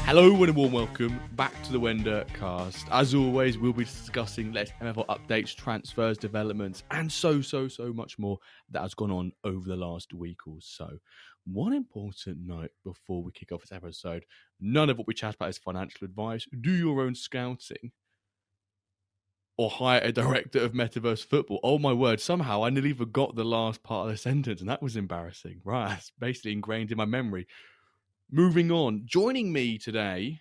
Hello and a warm welcome back to the WenDirkCast. As always, we'll be discussing latest MFL updates, transfers, developments, and so much more that has gone on over the last week or so. One important note before we kick off this episode: none of what we chat about is financial advice. Do your own scouting or hire a director of Metaverse Football. Oh my word, somehow I nearly forgot the last part of the sentence, and that was embarrassing. Right, it's basically ingrained in my memory. Moving on, joining me today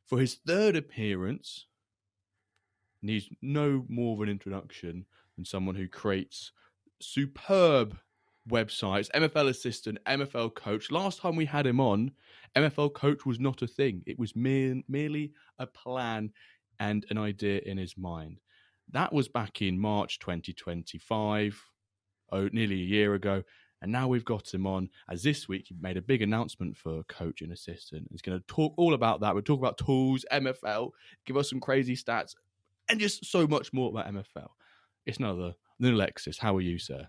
for his third appearance, needs no more of an introduction than someone who creates superb websites, MFL Assistant, MFL Coach. Last time we had him on, MFL Coach was not a thing. It was merely a plan and an idea in his mind. That was back in March 2025, nearly a year ago. And now we've got him on, as this week he made a big announcement for Coach and Assistant. He's going to talk all about that. We'll talk about tools, MFL, give us some crazy stats, and just so much more about MFL. It's none other than Alexis. How are you, sir?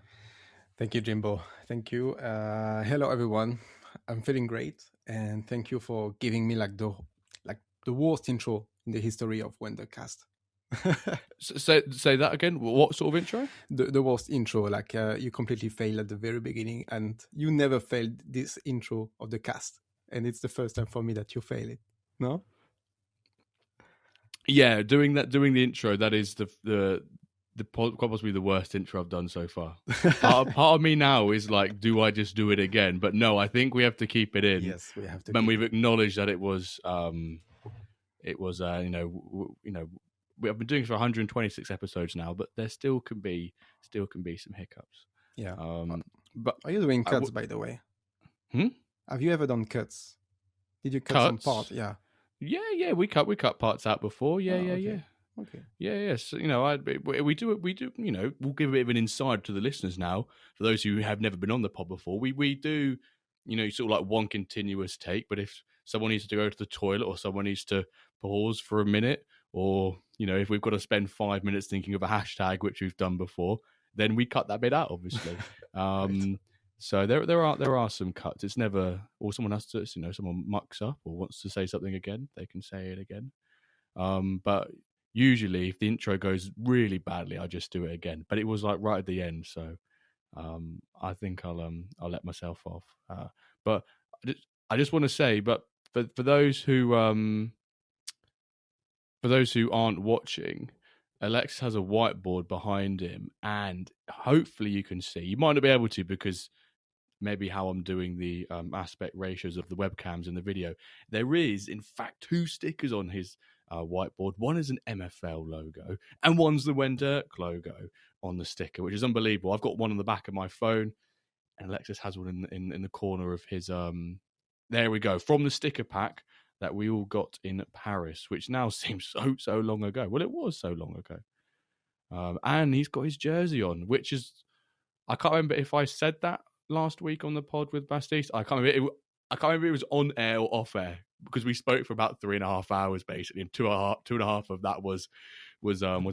Thank you, Jimbo. Thank you. Hello, everyone. I'm feeling great, and thank you for giving me the worst intro in the history of WenDirkCast. Say that again. What sort of intro? The worst intro. You completely failed at the very beginning, and you never failed this intro of the cast. And it's the first time for me that you fail it. No? Yeah, doing the intro. That is the possibly the worst intro I've done so far. part of me now is like, do I just do it again? But no, I think we have to keep it in. Yes, we have to. When we've acknowledged that it was we have been doing it for 126 episodes now, but there still can be some hiccups. Yeah. But are you doing cuts, by the way? Have you ever done cuts? Did you cut some part? Yeah. Yeah. We cut parts out before. Yeah. Okay. Yeah. So, we do. We'll give a bit of an insight to the listeners now. For those who have never been on the pod before, we do, sort of like one continuous take. But if someone needs to go to the toilet or someone needs to pause for a minute, or if we've got to spend 5 minutes thinking of a hashtag, which we've done before, then we cut that bit out, obviously. Right. So there are some cuts. It's never, or someone has to, someone mucks up or wants to say something again, they can say it again. But usually, if the intro goes really badly, I just do it again. But it was like right at the end, so I think I'll let myself off. But I just want to say, but for those who aren't watching, Alexis has a whiteboard behind him, and hopefully you can see. You might not be able to because maybe how I'm doing the aspect ratios of the webcams in the video. There is, in fact, 2 stickers on his whiteboard. One is an MFL logo, and one's the WenDirk logo on the sticker, which is unbelievable. I've got one on the back of my phone, and Alexis has one in the corner of his. There we go, from the sticker pack that we all got in Paris, which now seems so long ago. Well, it was so long ago. And he's got his jersey on, which is, I can't remember if I said that last week on the pod with Bastiste. I can't remember if it was on air or off air, because we spoke for about 3.5 hours basically, and two and a half of that was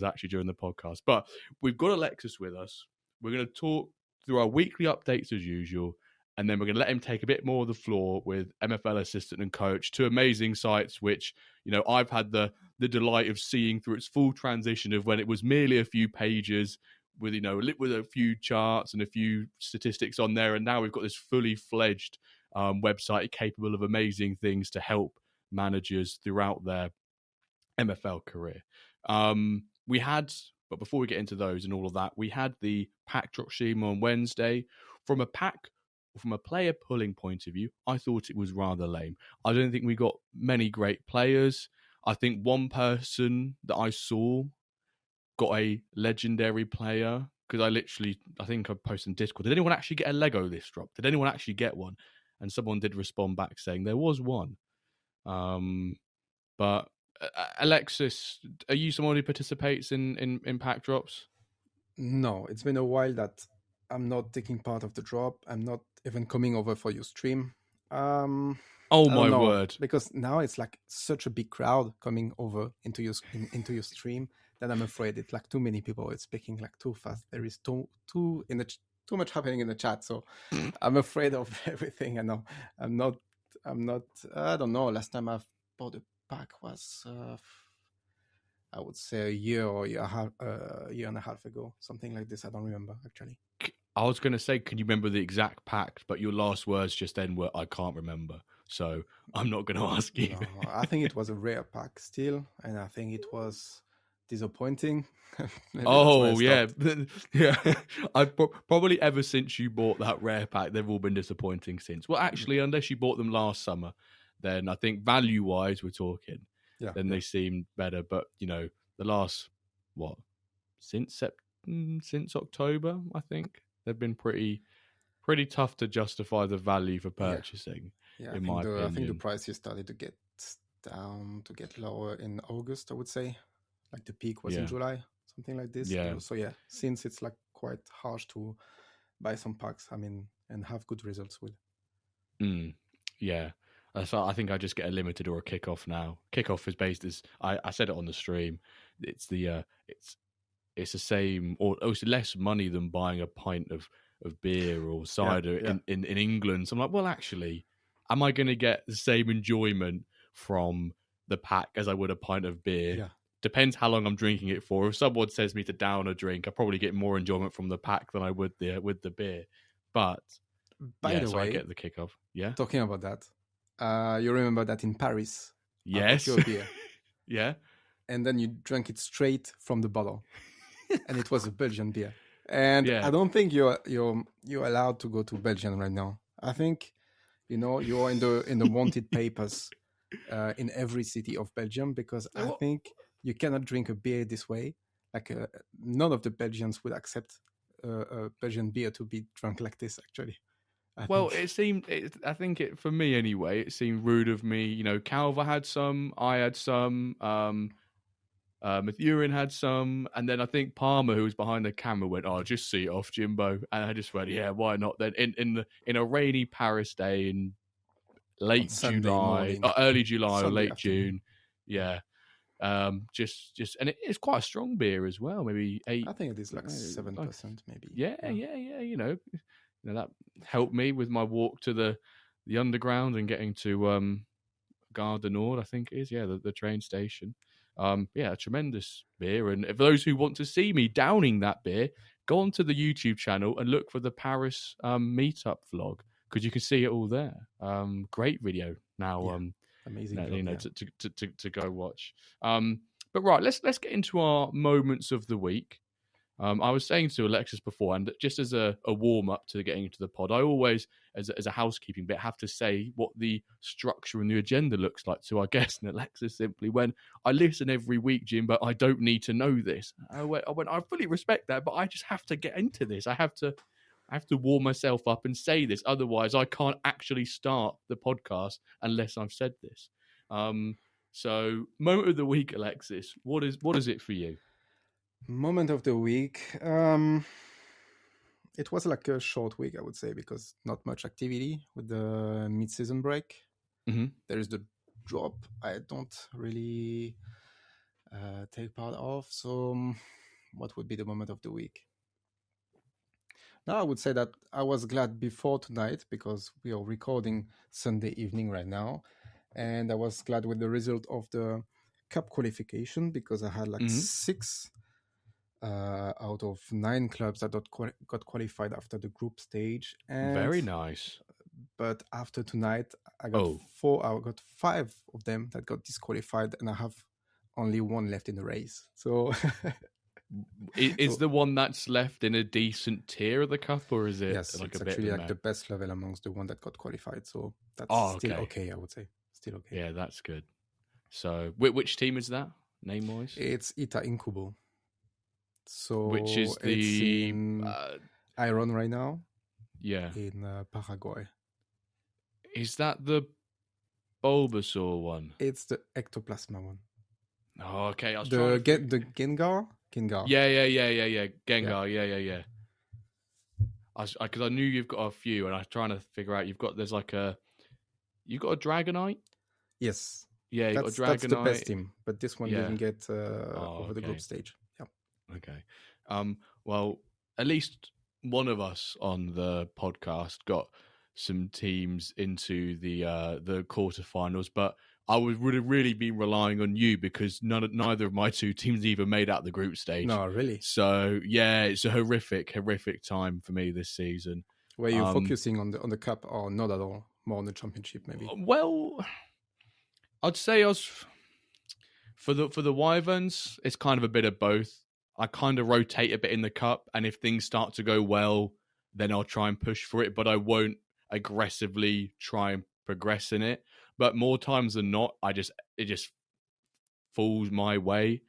actually during the podcast. But we've got Alexis with us. We're going to talk through our weekly updates as usual, and then we're going to let him take a bit more of the floor with MFL Assistant and Coach, 2 amazing sites, which, I've had the delight of seeing through its full transition of when it was merely a few pages with, with a few charts and a few statistics on there. And now we've got this fully fledged website capable of amazing things to help managers throughout their MFL career. But before we get into those and all of that, we had the pack drop stream on Wednesday. From a player pulling point of view, I thought it was rather lame. I don't think we got many great players. I think one person that I saw got a legendary player, because I think I posted in Discord. Did anyone actually get a Lego this drop? Did anyone actually get one? And someone did respond back saying there was one. But Alexis, are you someone who participates in pack drops? No, it's been a while that I'm not taking part of the drop. I'm not even coming over for your stream. Oh my word! Because now it's like such a big crowd coming over into your stream then I'm afraid it's like too many people. It's speaking like too fast. There is too much happening in the chat. So I'm afraid of everything. I know. I'm not. I don't know. Last time I've bought a pack was, I would say, a year and a half ago, something like this. I don't remember actually. I was going to say, can you remember the exact pack? But your last words just then were, I can't remember. So I'm not going to ask you. No, I think it was a rare pack still, and I think it was disappointing. Oh, yeah. Yeah. Probably ever since you bought that rare pack, they've all been disappointing since. Well, actually, unless you bought them last summer, then I think value-wise, we're talking. Then they seemed better. But, the last, since October, I think, they've been pretty tough to justify the value for purchasing. I think the prices started to get down, to get lower in August, I would say. Like the peak was in July, something like this. Yeah. So since it's like quite harsh to buy some packs, and have good results with. Yeah. So I think I just get a limited or a kickoff now. Kickoff is based as I said it on the stream. It's the it's the same, or it's less money than buying a pint of beer or cider in England. So I'm like, well, actually, am I going to get the same enjoyment from the pack as I would a pint of beer? Yeah. Depends how long I'm drinking it for. If someone says me to down a drink, I probably get more enjoyment from the pack than I would with the beer. But by the way, I get the kickoff. Yeah. Talking about that, you remember that in Paris? Yes. I bought you a beer. Yeah. And then you drank it straight from the bottle, and it was a Belgian beer. And I don't think you're allowed to go to Belgium right now. I think, you're in the wanted papers in every city of Belgium, because I think you cannot drink a beer this way. Like none of the Belgians would accept a Belgian beer to be drunk like this. Actually, I think for me anyway, it seemed rude of me. Calva had some, I had some. Mathurin had some, and then I think Palmer, who was behind the camera, went, "Oh, just see it off, Jimbo." And I just went, "Yeah, why not?" Then in a rainy Paris day in late July, early July or late June, just and it is quite a strong beer as well. Maybe 8. I think it is like 7%, maybe. Yeah. That helped me with my walk to the underground and getting to Gare du Nord, I think it is. Yeah, the train station. A tremendous beer. And for those who want to see me downing that beer, go onto the YouTube channel and look for the Paris meetup vlog, because you can see it all there. Great video now. Amazing vlog, to go watch. But right, let's get into our moments of the week. I was saying to Alexis before, and just as a warm up to getting into the pod, I always, as a housekeeping bit, have to say what the structure and the agenda looks like to our guest. And Alexis simply went, "I listen every week, Jim, but I don't need to know this." I went, I fully respect that, but I just have to get into this. I have to warm myself up and say this. Otherwise, I can't actually start the podcast unless I've said this. So, moment of the week, Alexis. What is it for you? Moment of the week. It was like a short week, I would say, because not much activity with the mid-season break. Mm-hmm. There is the drop I don't really take part of. So what would be the moment of the week? Now, I would say that I was glad before tonight, because we are recording Sunday evening right now. And I was glad with the result of the cup qualification, because I had like 6 out of 9 clubs that got qualified after the group stage. And very nice. But after tonight, I got 4. I got 5 of them that got disqualified, and I have only 1 left in the race. So, is the one that's left in a decent tier of the cup, or is it? Yes, it's actually like the best level amongst the one that got qualified. So that's still okay. I would say still okay. Yeah, that's good. So, which team is that, name-wise? It's Ita Incubo. So, which is the Iron right now? Yeah, in Paraguay. Is that the Bulbasaur one? It's the Ectoplasma one. Oh, okay. I was the Gengar. Yeah. Gengar. Yeah. Because I knew you've got a few, and I was trying to figure out. You've got a Dragonite. Yes. Yeah, you got That's the best Dragonite. team, but this one Yeah. didn't get over the group stage. Yeah. Okay. Well, at least one of us on the podcast got some teams into the quarterfinals, but I would have really been relying on you because neither of my two teams even made out the group stage. No, really. So yeah, it's a horrific time for me this season. Were you focusing on the cup or not at all? More on the championship, maybe. Well, I'd say I was for the Wyverns. It's kind of a bit of both. I kind of rotate a bit in the cup, and if things start to go well, then I'll try and push for it, but I won't aggressively try and progress in it. But more times than not, it just falls my way.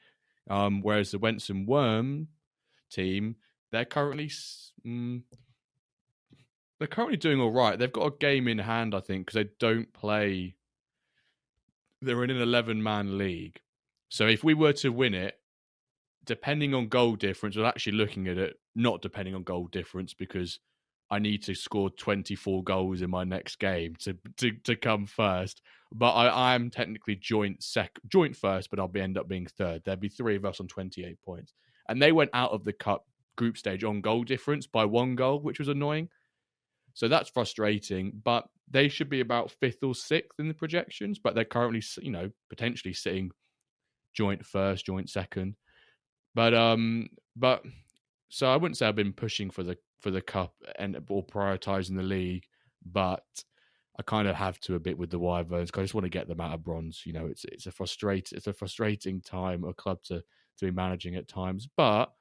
Whereas the Wentz and Worm team, they're currently doing all right. They've got a game in hand, I think, because they don't play. They're in an 11-man league, so if we were to win it, depending on goal difference, we're actually looking at it not depending on goal difference because I need to score 24 goals in my next game to come first. But I am technically joint first, but I'll end up being third. There'll be three of us on 28 points. And they went out of the cup group stage on goal difference by 1 goal, which was annoying. So that's frustrating, but they should be about 5th or 6th in the projections, but they're currently, potentially sitting joint first, joint second. But so I wouldn't say I've been pushing for the cup or prioritizing the league, but I kind of have to a bit with the Wyverns because I just want to get them out of bronze. It's a frustrating time, a club to be managing at times. But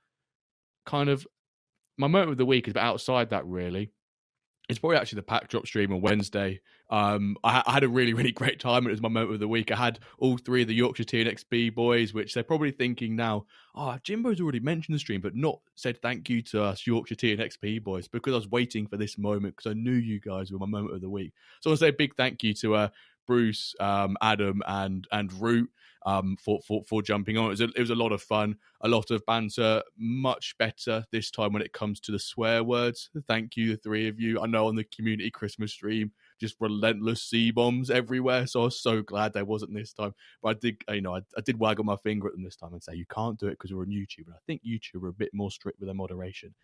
kind of my moment of the week is about outside that really. It's probably actually the pack drop stream on Wednesday. I had a really, really great time. It was my moment of the week. I had all 3 of the Yorkshire TNXB boys, which they're probably thinking now, Jimbo's already mentioned the stream, but not said thank you to us Yorkshire TNXB boys because I was waiting for this moment because I knew you guys were my moment of the week. So I want to say a big thank you to Bruce, Adam, and Root for jumping on. It was a lot of fun, a lot of banter, much better this time when it comes to the swear words. Thank you, the 3 of you. I know on the community Christmas stream, just relentless C-bombs everywhere. So I was so glad there wasn't this time. But I did waggle my finger at them this time and say, you can't do it because we're on YouTube. And I think YouTube are a bit more strict with their moderation.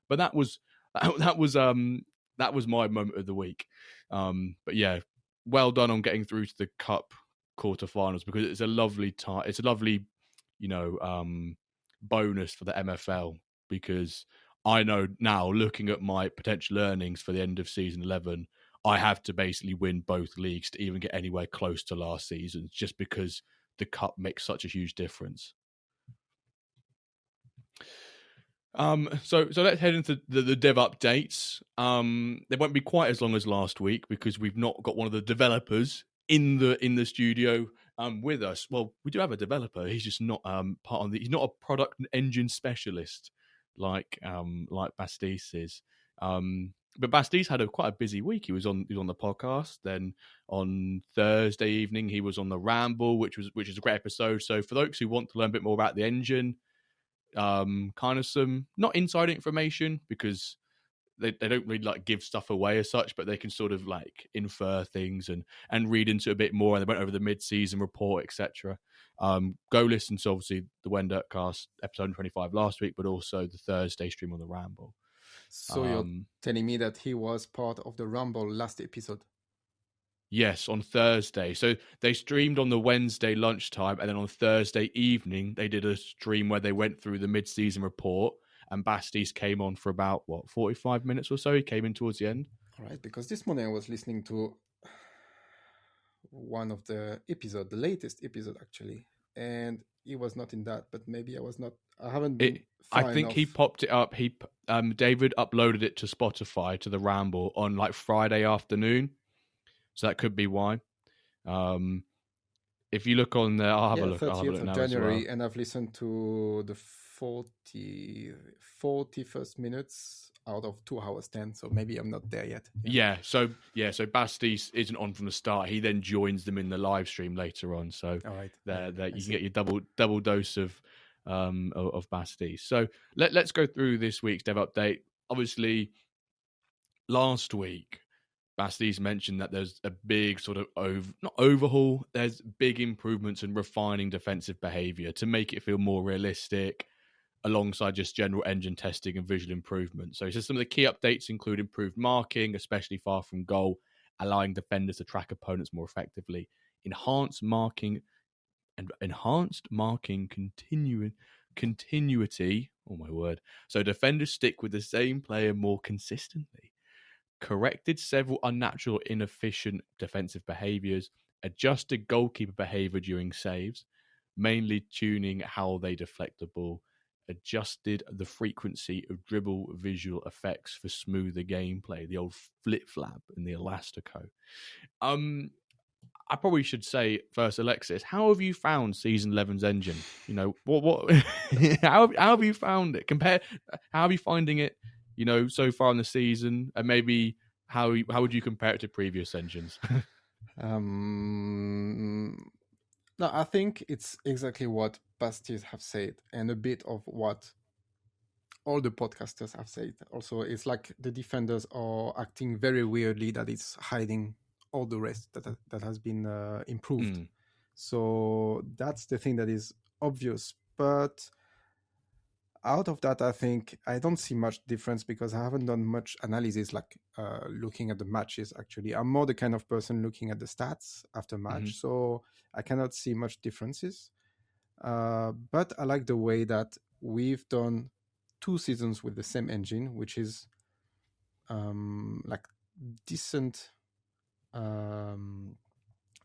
But that was my moment of the week. But yeah, well done on getting through to the cup quarterfinals because it's a lovely time. It's a lovely, bonus for the MFL because I know now, looking at my potential earnings for the end of season 11, I have to basically win both leagues to even get anywhere close to last season, just because the cup makes such a huge difference. So let's head into the dev updates. They won't be quite as long as last week because we've not got one of the developers in the studio with us. Well, we do have a developer. He's just not he's not a product and engine specialist like Bastiste is. But Bastiste had quite a busy week. He was on the podcast. Then on Thursday evening, he was on the Ramble, which is a great episode. So for those who want to learn a bit more about the engine, kind of some not inside information because they don't really give stuff away as such, but they can sort of infer things and read into a bit more. And they went over the mid-season report, etc. Go listen to obviously the WenDirkCast episode 25 last week, but also the Thursday stream on the Ramble. So you're telling me that he was part of the Rumble last episode? Yes, on Thursday. So they streamed on the Wednesday lunchtime, and then on Thursday evening, they did a stream where they went through the mid-season report, and Bastiste came on for about, 45 minutes or so? He came in towards the end. All right, because this morning I was listening to one of the episode, the latest episode, actually, and he was not in that, but maybe I haven't been I think he popped it up. David uploaded it to Spotify, to the Ramble, on Friday afternoon. So that could be why. If you look on there, I'll have a look. 30th of January, and I've listened to the 41st minutes out of 2 hours 10. So maybe I'm not there yet. Yeah. So Bastiste isn't on from the start. He then joins them in the live stream later on. So all right, there you can get your double dose of Bastiste. So let's go through this week's dev update. Obviously, last week Basti's mentioned that there's a big sort of not overhaul, there's big improvements in refining defensive behavior to make it feel more realistic, alongside just general engine testing and visual improvement. So he says some of the key updates include improved marking, especially far from goal, allowing defenders to track opponents more effectively, enhanced marking continuity. Oh my word! So defenders stick with the same player more consistently. Corrected several unnatural, inefficient defensive behaviors. Adjusted goalkeeper behavior during saves, mainly tuning how they deflect the ball. Adjusted the frequency of dribble visual effects for smoother gameplay. The old flip flap and the elastico. I probably should say first, Alexis, how have you found Season 11's engine? You know, what how have you found it? How are you finding it, you know, so far in the season? And maybe how would you compare it to previous engines? No, I think it's exactly what Bastis have said, and a bit of what all the podcasters have said. Also, it's like the defenders are acting very weirdly, that it's hiding all the rest that has been improved. So that's the thing that is obvious. But out of that, I think I don't see much difference, because I haven't done much analysis, like looking at the matches. Actually, I'm more the kind of person looking at the stats after match, so I cannot see much differences. But I like the way that we've done 2 seasons with the same engine, which is like decent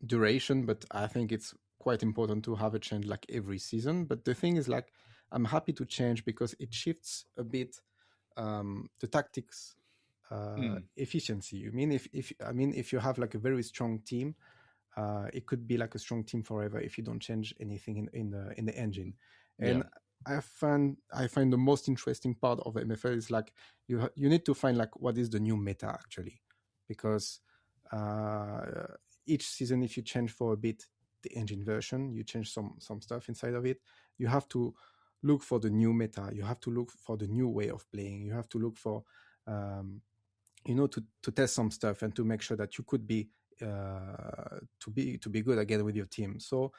duration, but I think it's quite important to have a change like every season. But the thing is, like, I'm happy to change because it shifts a bit the tactics efficiency. You mean if you have like a very strong team, it could be like a strong team forever if you don't change anything in the engine. And I find the most interesting part of MFL is like you need to find like what is the new meta actually, because each season, if you change for a bit the engine version, you change some stuff inside of it, you have to look for the new meta, you have to look for the new way of playing, you have to look for to test some stuff and to make sure that you could be to be good again with your team. So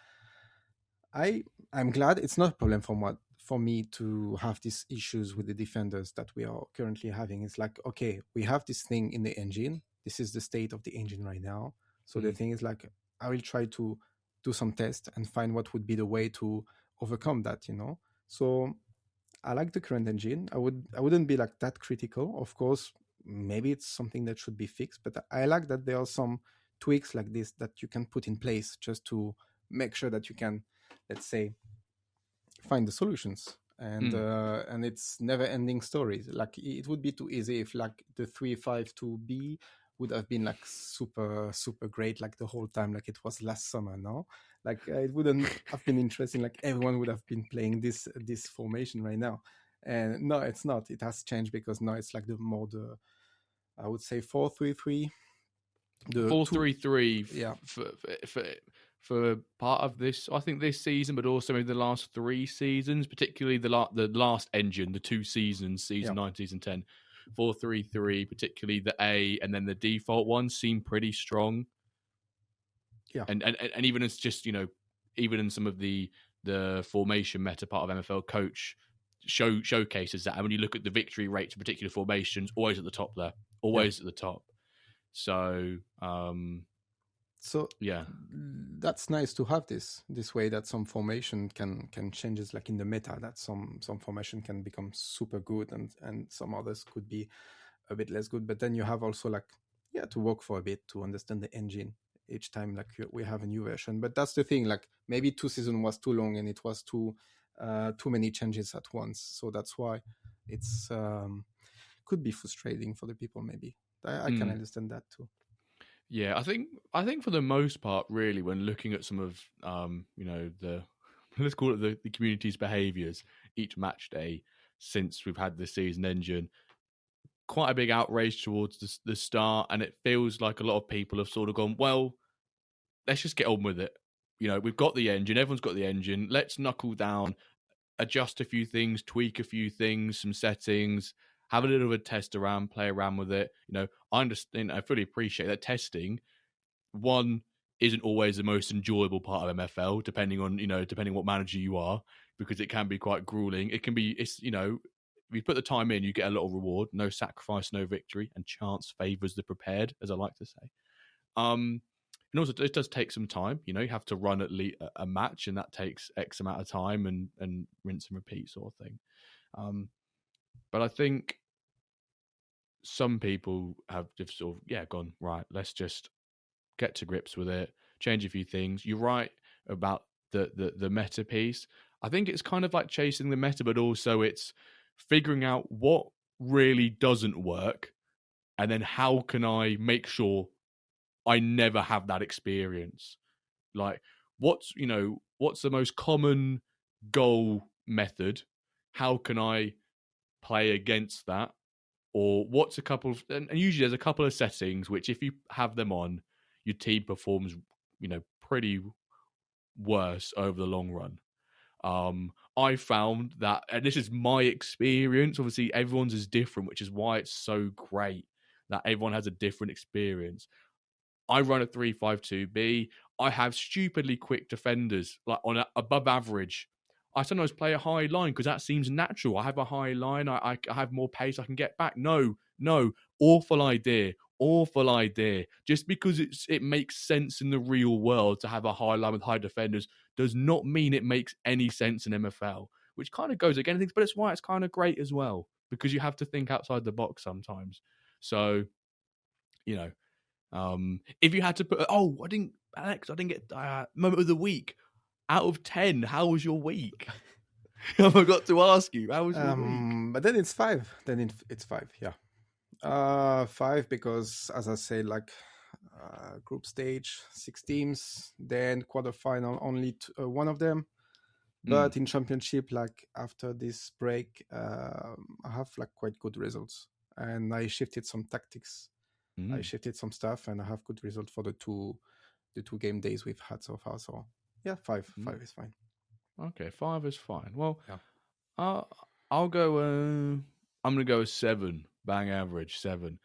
I'm glad it's not a problem for me to have these issues with the defenders that we are currently having. It's like, okay, we have this thing in the engine, this is the state of the engine right now. So the thing is, like, I will try to do some tests and find what would be the way to overcome that, So I like the current engine. I wouldn't be like that critical. Of course, maybe it's something that should be fixed, but I like that there are some tweaks like this that you can put in place just to make sure that you can, let's say, find the solutions. And it's never ending stories. Like, it would be too easy if like the 352B would have been like super great like the whole time, like it was last summer. No, like it wouldn't have been interesting. Like everyone would have been playing this formation right now. And no, it's not. It has changed because now it's like the I would say 4-3-3. The 4-3-3. Yeah. For part of this, I think this season, but also in the last 3 seasons, particularly the last engine, the 2 seasons, season 9, season 10, 4-3-3, particularly the A and then the default one, seem pretty strong. Yeah, and even as just even in some of the formation meta part of MFL Coach showcases that, and when you look at the victory rates of particular formations, always at the top there, always at the top. So yeah, that's nice to have this way that some formation can changes like in the meta, that some formation can become super good and some others could be a bit less good. But then you have also like to work for a bit to understand the engine each time like we have a new version. But that's the thing, like maybe 2 seasons was too long and it was too many changes at once. So that's why it's could be frustrating for the people. Maybe I can understand that too. Yeah, I think for the most part, really, when looking at some of the let's call it the community's behaviours each match day since we've had this season engine, quite a big outrage towards the start, and it feels like a lot of people have sort of gone, well, let's just get on with it. We've got the engine, everyone's got the engine, let's knuckle down, adjust a few things, tweak a few things, some settings, have a little bit of a test around, play around with it. I understand. I fully appreciate that testing. One isn't always the most enjoyable part of MFL, depending on what manager you are, because it can be quite grueling. It can be, if you put the time in, you get a lot of reward. No sacrifice, no victory, and chance favors the prepared, as I like to say. And also, it does take some time. You have to run at least a match, and that takes X amount of time and rinse and repeat sort of thing. But I think some people have just sort of gone, right, let's just get to grips with it, change a few things. You're right about the meta piece. I think it's kind of like chasing the meta, but also it's figuring out what really doesn't work, and then how can I make sure I never have that experience. Like, what's the most common goal method? How can I play against that? Or what's a couple of, and usually there's a couple of settings which, if you have them on, your team performs, pretty worse over the long run. I found that, and this is my experience, obviously everyone's is different, which is why it's so great that everyone has a different experience. I run a 3-5-2-B. I have stupidly quick defenders, like on above average. I sometimes play a high line because that seems natural. I have a high line. I have more pace. I can get back. No. Awful idea. Just because it makes sense in the real world to have a high line with high defenders does not mean it makes any sense in MFL, which kind of goes against things, but it's why it's kind of great as well, because you have to think outside the box sometimes. So, if you had to put, Alex, I didn't get moment of the week. Out of 10, how was your week? I forgot to ask you. How was your week? But then it's 5. It's 5. Yeah, 5 because, as I say, like group stage, 6 teams, then quarterfinal, only one of them. But in championship, like after this break, I have like quite good results, and I shifted some tactics. I shifted some stuff, and I have good results for the two game days we've had so far. So yeah, 5 is fine. Okay, 5 is fine. Well, yeah. I'll go. I'm gonna go 7. Bang average 7.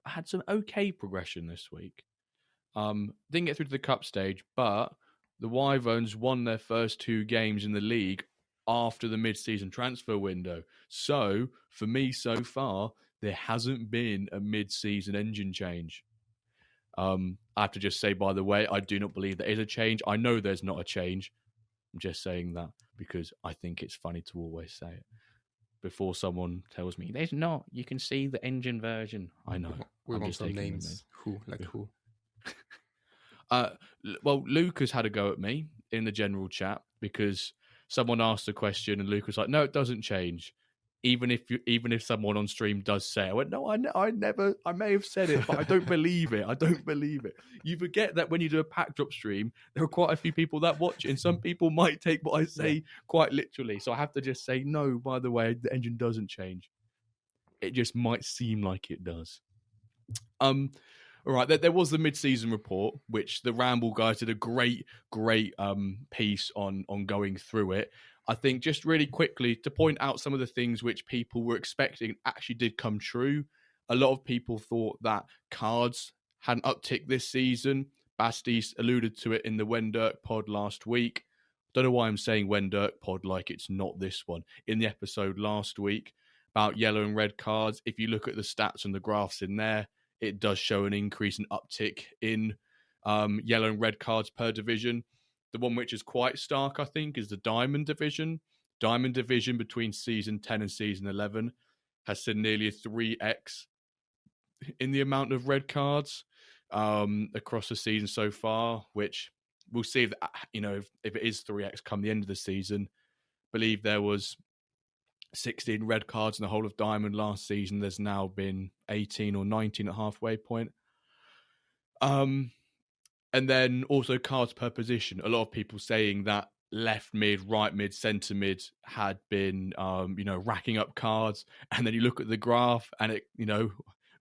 I had some okay progression this week. Didn't get through to the cup stage, but the Wyverns won their first 2 games in the league after the mid-season transfer window. So for me, so far, there hasn't been a mid-season engine change. I have to just say, by the way, I do not believe there is a change. I know there's not a change. I'm just saying that because I think it's funny to always say it before someone tells me there's not. You can see the engine version. I know. We want some names. Who? Well, Lucas had a go at me in the general chat because someone asked a question and Lucas was like, no, it doesn't change. Even if someone on stream does say it. I went, no, I never, I may have said it, but I don't believe it. You forget that when you do a pack drop stream, there are quite a few people that watch it, and some people might take what I say quite literally. So I have to just say, no, by the way, the engine doesn't change. It just might seem like it does. All right, there was the mid-season report, which the Ramble guys did a great piece on going through it. I think just really quickly to point out some of the things which people were expecting actually did come true. A lot of people thought that cards had an uptick this season. Basti alluded to it in the WenDirk pod last week. Don't know why I'm saying WenDirk pod like it's not this one. In the episode last week about yellow and red cards, if you look at the stats and the graphs in there, it does show an increase in uptick in yellow and red cards per division. The one which is quite stark, I think, is the Diamond Division. Diamond Division between Season 10 and Season 11 has seen nearly a 3x in the amount of red cards across the season so far, which we'll see if, if it is 3x come the end of the season. I believe there was 16 red cards in the whole of Diamond last season. There's now been 18 or 19 at halfway point. And then also cards per position. A lot of people saying that left mid, right mid, centre mid had been, racking up cards. And then you look at the graph and it,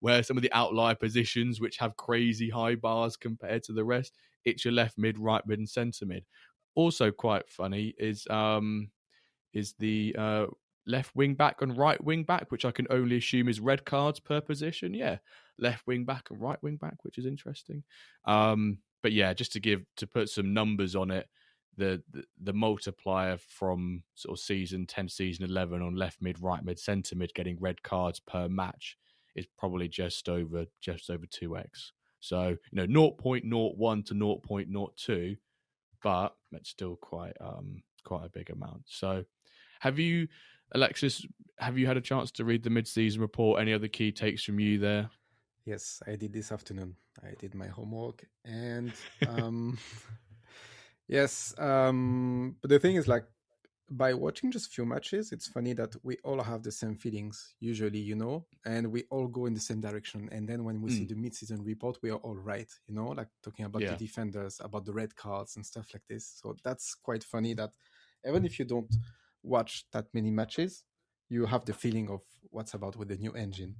where some of the outlier positions which have crazy high bars compared to the rest, it's your left mid, right mid, and centre mid. Also quite funny is the left wing back and right wing back, which I can only assume is red cards per position. Yeah, left wing back and right wing back, which is interesting. But yeah, just to put some numbers on it, the multiplier from sort of season 10, season 11 on left mid, right mid, centre mid getting red cards per match is probably just over 2x. So 0.01 to 0.02, but it's still quite a big amount. So Alexis, have you had a chance to read the mid-season report? Any other key takes from you there? Yes, I did this afternoon. I did my homework, and yes, but the thing is, like, by watching just few matches, it's funny that we all have the same feelings usually, and we all go in the same direction. And then when we see the mid-season report, we are all right, like talking about the defenders, about the red cards and stuff like this. So that's quite funny that even if you don't watch that many matches, you have the feeling of what's about with the new engine.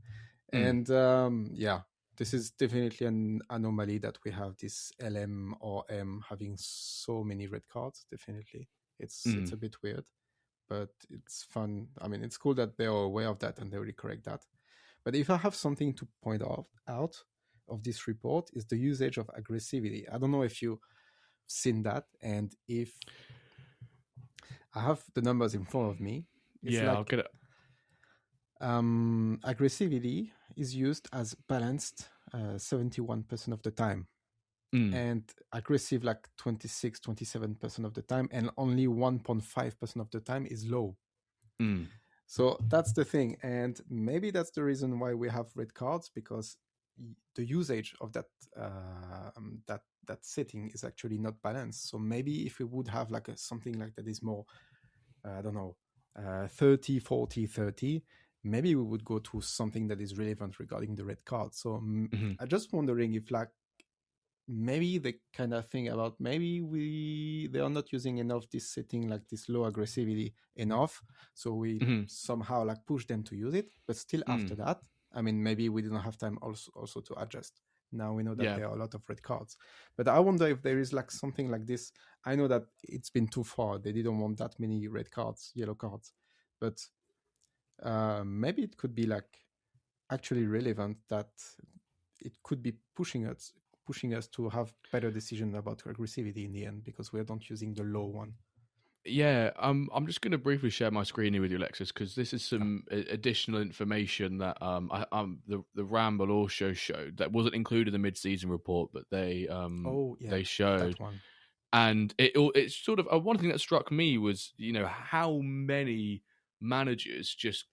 And this is definitely an anomaly that we have this LM or M having so many red cards. Definitely. It's a bit weird, but it's fun. I mean, it's cool that they are aware of that and they will correct that. But if I have something to point out of this report is the usage of aggressivity. I don't know if you've seen that, and if I have the numbers in front of me. It's I'll get it. Aggressivity is used as balanced 71% of the time. And aggressive like 27% of the time, and only 1.5% of the time is low. So that's the thing, and maybe that's the reason why we have red cards, because the usage of that that setting is actually not balanced. So maybe if we would have like something like that is more 30 40 30, maybe we would go to something that is relevant regarding the red card. So I'm just wondering if like maybe they kind of think about maybe they are not using enough this setting, like this low aggressivity enough, so we somehow like push them to use it. But still after that, I mean, maybe we didn't have time also to adjust. Now we know that there are a lot of red cards, but I wonder if there is like something like this. I know that it's been too far, they didn't want that many red cards, yellow cards, but maybe it could be like actually relevant, that it could be pushing us to have better decision about aggressivity in the end, because we're not using the low one. Yeah, I'm just going to briefly share my screen here with you, Alexis, because this is some additional information that the Ramble also showed that wasn't included in the mid-season report, but they showed that one. And it's sort of one thing that struck me was how many managers just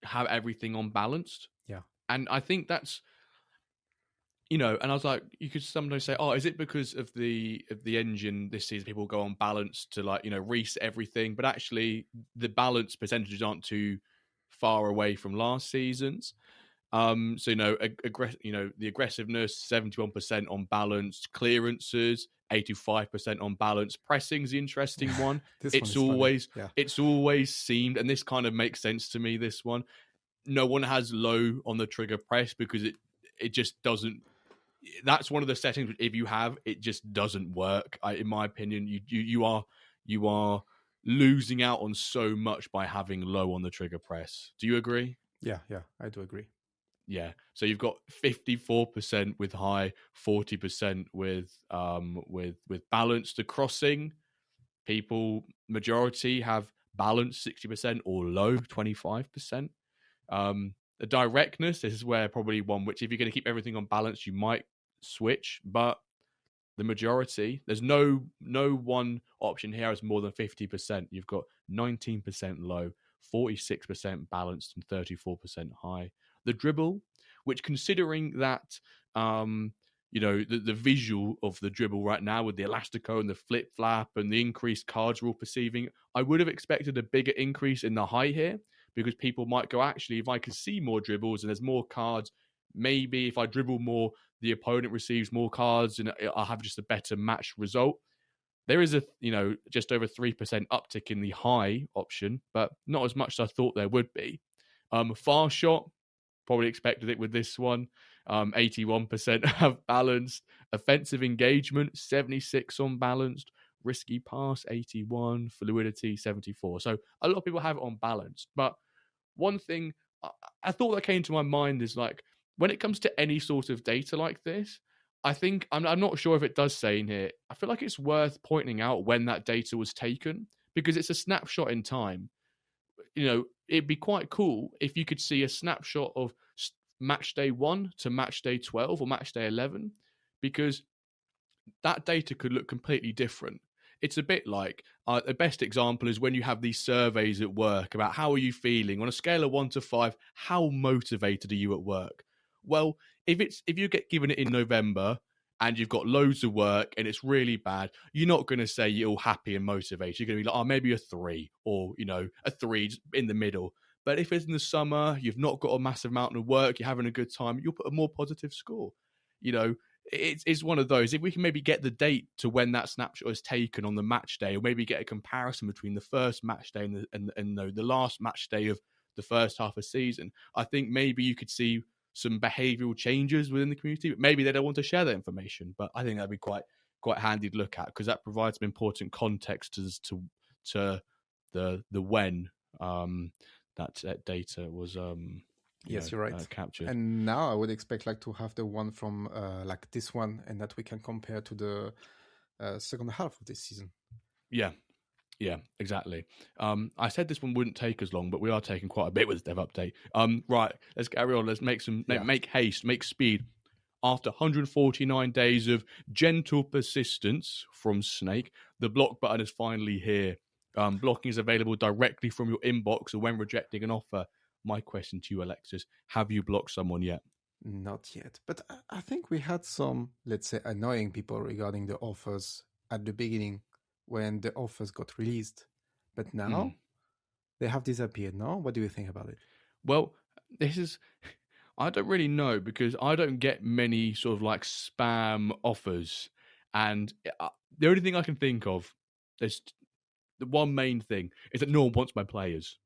have everything on balanced. Yeah, and I think that's. And I was like, you could sometimes say, oh, is it because of the engine this season people go on balance to reset everything? But actually, the balance percentages aren't too far away from last season's. So the aggressiveness 71% on balance, clearances 85% on balance, pressing's the interesting one. It's always seemed, and this kind of makes sense to me. This one, no one has low on the trigger press because it just doesn't. That's one of the settings. If you have, it just doesn't work. In my opinion, you are losing out on so much by having low on the trigger press. Do you agree? Yeah, I do agree. Yeah. So you've got 54% with high, 40% with balance. The crossing, people majority have balance 60% or low 25%. The directness, this is where probably one which, if you're going to keep everything on balance, you might switch, but the majority, there's no one option here is more than 50%. You've got 19% low, 46% balanced, and 34% high. The dribble, which, considering that the visual of the dribble right now with the elastico and the flip flap and the increased cards we're all perceiving, I would have expected a bigger increase in the high here, because people might go, actually, if I could see more dribbles and there's more cards, maybe if I dribble more, the opponent receives more cards and I'll have just a better match result. There is just over 3% uptick in the high option, but not as much as I thought there would be. Far shot, probably expected it with this one. 81% have balanced. Offensive engagement, 76 on balanced. risky pass 81, fluidity 74. So a lot of people have it on balance. But one thing I thought that came to my mind is like, when it comes to any sort of data like this, I think I'm not sure if it does say in here. I feel like it's worth pointing out when that data was taken, because it's a snapshot in time. It'd be quite cool if you could see a snapshot of match day 1 to match day 12 or match day 11, because that data could look completely different. It's a bit like the best example is when you have these surveys at work about how are you feeling on a scale of 1 to 5, how motivated are you at work? Well, if you get given it in November and you've got loads of work and it's really bad, you're not going to say you're happy and motivated. You're going to be like, oh, maybe a 3 or, a 3 in the middle. But if it's in the summer, you've not got a massive amount of work, you're having a good time, you'll put a more positive score. It's one of those. If we can maybe get the date to when that snapshot is taken on the match day, or maybe get a comparison between the first match day and the last match day of the first half of season, I think maybe you could see some behavioural changes within the community. Maybe they don't want to share that information, but I think that'd be quite handy to look at, because that provides some important context as to the when that data was Yes, you're right. Captured. And now I would expect to have the one from like this one, and that we can compare to the second half of this season. Yeah, exactly. I said this one wouldn't take as long, but we are taking quite a bit with the dev update. Right, let's carry on. Let's make haste, make speed. After 149 days of gentle persistence from Snake, the block button is finally here. Blocking is available directly from your inbox or when rejecting an offer. My question to you, Alexis, have you blocked someone yet? Not yet, but I think we had some, let's say, annoying people regarding the offers at the beginning when the offers got released. But now they have disappeared. No? What do you think about it? Well, I don't really know, because I don't get many sort of like spam offers. And the only thing I can think of, there's the one main thing, is that no one wants my players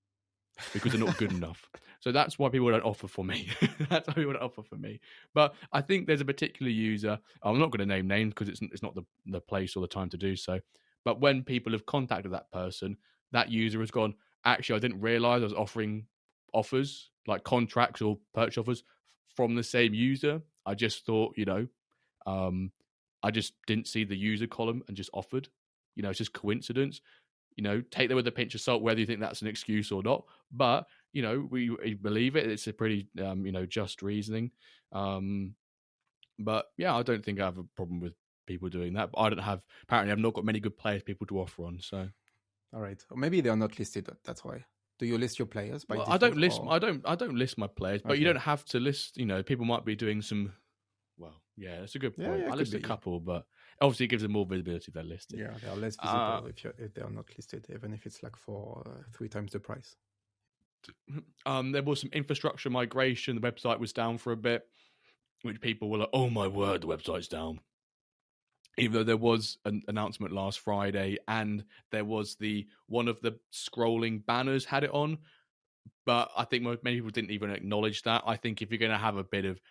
because they're not good enough. So that's why people don't offer for me. That's why people don't offer for me. But I think there's a particular user, I'm not going to name names because it's not the place or the time to do so. But when people have contacted that person, that user has gone, actually, I didn't realize I was offering offers, like contracts or purchase offers from the same user. I just thought, I just didn't see the user column and just offered. It's just coincidence. Take that with a pinch of salt, whether you think that's an excuse or not. But, we believe it. It's a pretty, just reasoning. But yeah, I don't think I have a problem with people doing that. But apparently I've not got many good players people to offer on. So, all right. Or maybe they are not listed. That's why. Do you list your players by default? I don't list my players, but you don't have to list. People might be doing some. Well, yeah, that's a good point. Yeah, I list a couple, but obviously it gives them more visibility if they're listed. Yeah, they are less visible if they are not listed, even if it's like for 3 times the price. There was some infrastructure migration. The website was down for a bit, which people were like, "Oh my word, the website's down." Even though there was an announcement last Friday, and there was one of the scrolling banners had it on, but I think many people didn't even acknowledge that. I think if you're going to have a bit of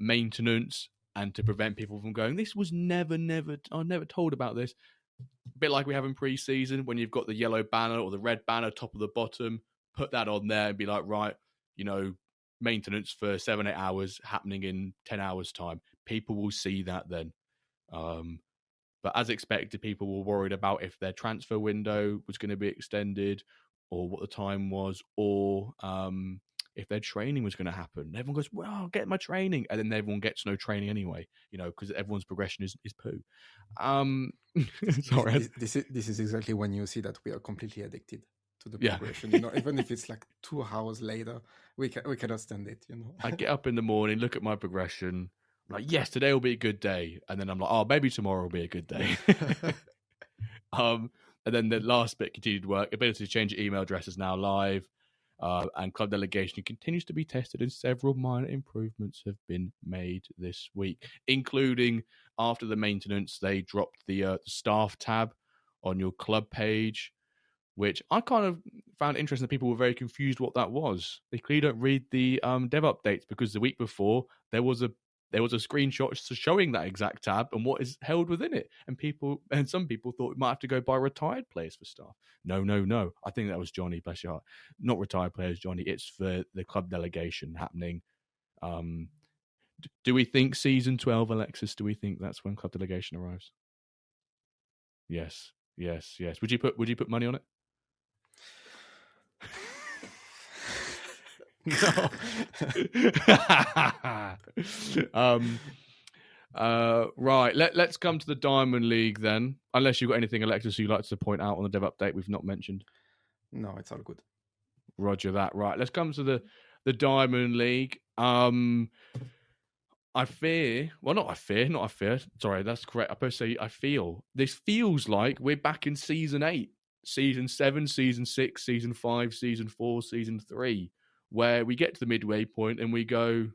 maintenance and to prevent people from going, this was I never told about this. A bit like we have in pre-season when you've got the yellow banner or the red banner top of the bottom, put that on there and be like, right, maintenance for 7-8 hours happening in 10 hours time. People will see that then. But as expected, people were worried about if their transfer window was going to be extended or what the time was, or if their training was going to happen. And everyone goes, well, I'll get my training. And then everyone gets no training anyway, because everyone's progression is poo. Sorry. This is exactly when you see that we are completely addicted to the progression. Even if it's like 2 hours later, we cannot stand it. I get up in the morning, look at my progression. I'm like, yes, today will be a good day. And then I'm like, oh, maybe tomorrow will be a good day. And then the last bit, continued work. Ability to change your email address is now live. And club delegation continues to be tested, and several minor improvements have been made this week, including after the maintenance, they dropped the staff tab on your club page, which I kind of found interesting that people were very confused what that was. They clearly don't read the dev updates, because the week before there was there was a screenshot showing that exact tab and what is held within it. And some people thought we might have to go buy retired players for stuff. No. I think that was Johnny, bless your heart. Not retired players, Johnny. It's for the club delegation happening. Do we think season 12, Alexis? Do we think that's when club delegation arrives? Yes. Would you put money on it? No. Right. Let's come to the Diamond League then. Unless you've got anything, Alexis, you'd like to point out on the dev update we've not mentioned. No, it's all good. Roger that. Right. Let's come to the Diamond League. I fear. Well, not I fear. Sorry, that's correct. I'm supposed to say I feel. This feels like we're back in season 8, season 7, season 6, season 5, season 4, season 3, where we get to the midway point and we go,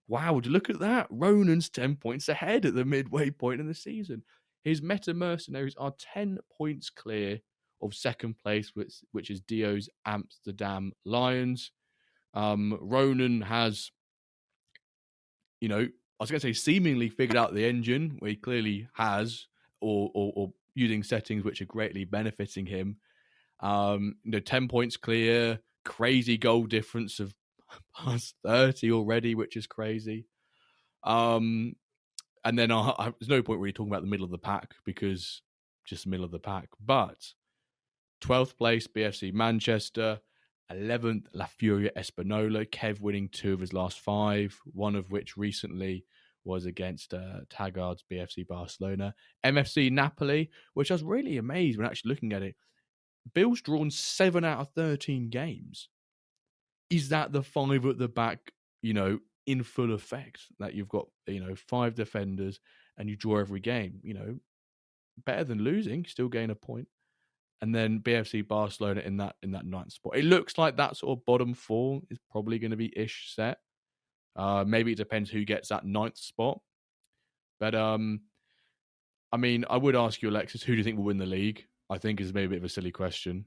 wow, look at that. Ronan's 10 points ahead at the midway point in the season. His Meta Mercenaries are 10 points clear of second place, which is Dio's Amsterdam Lions. Ronan has, I was going to say seemingly figured out the engine, where he clearly has, or using settings which are greatly benefiting him. 10 points clear, crazy goal difference of past 30 already, which is crazy. And then there's no point really talking about the middle of the pack, because just middle of the pack. But 12th place, BFC Manchester. 11th, La Furia Espanola. Kev winning 2 of his last 5, one of which recently was against Taggard's BFC Barcelona. MFC Napoli, which I was really amazed when actually looking at it. Bill's drawn 7 out of 13 games. Is that the 5 at the back, in full effect? That you've got, 5 defenders and you draw every game, better than losing, still gain a point. And then BFC Barcelona in that 9th spot. It looks like that sort of bottom 4 is probably going to be ish set. Maybe it depends who gets that 9th spot. But I would ask you, Alexis, who do you think will win the league? I think is maybe a bit of a silly question.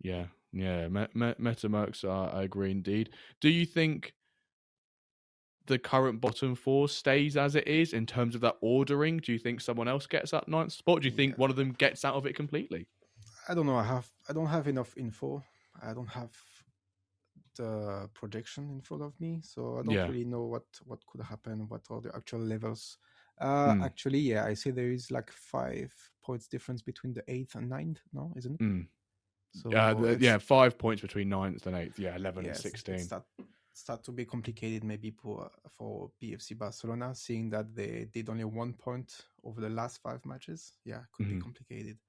Yeah. Metamercs, I agree indeed. Do you think the current bottom 4 stays as it is in terms of that ordering? Do you think someone else gets that 9th spot? Do you think one of them gets out of it completely? I don't know. I don't have enough info. I don't have the projection in front of me, so I don't really know what could happen. What are the actual levels? Actually, I see there is like 5 points difference between the 8th and 9th. No, isn't it? So 5 points between 9th and 8th. 11 and 16. Start to be complicated maybe for BFC Barcelona, seeing that they did only 1 point over the last 5 matches. Could be complicated.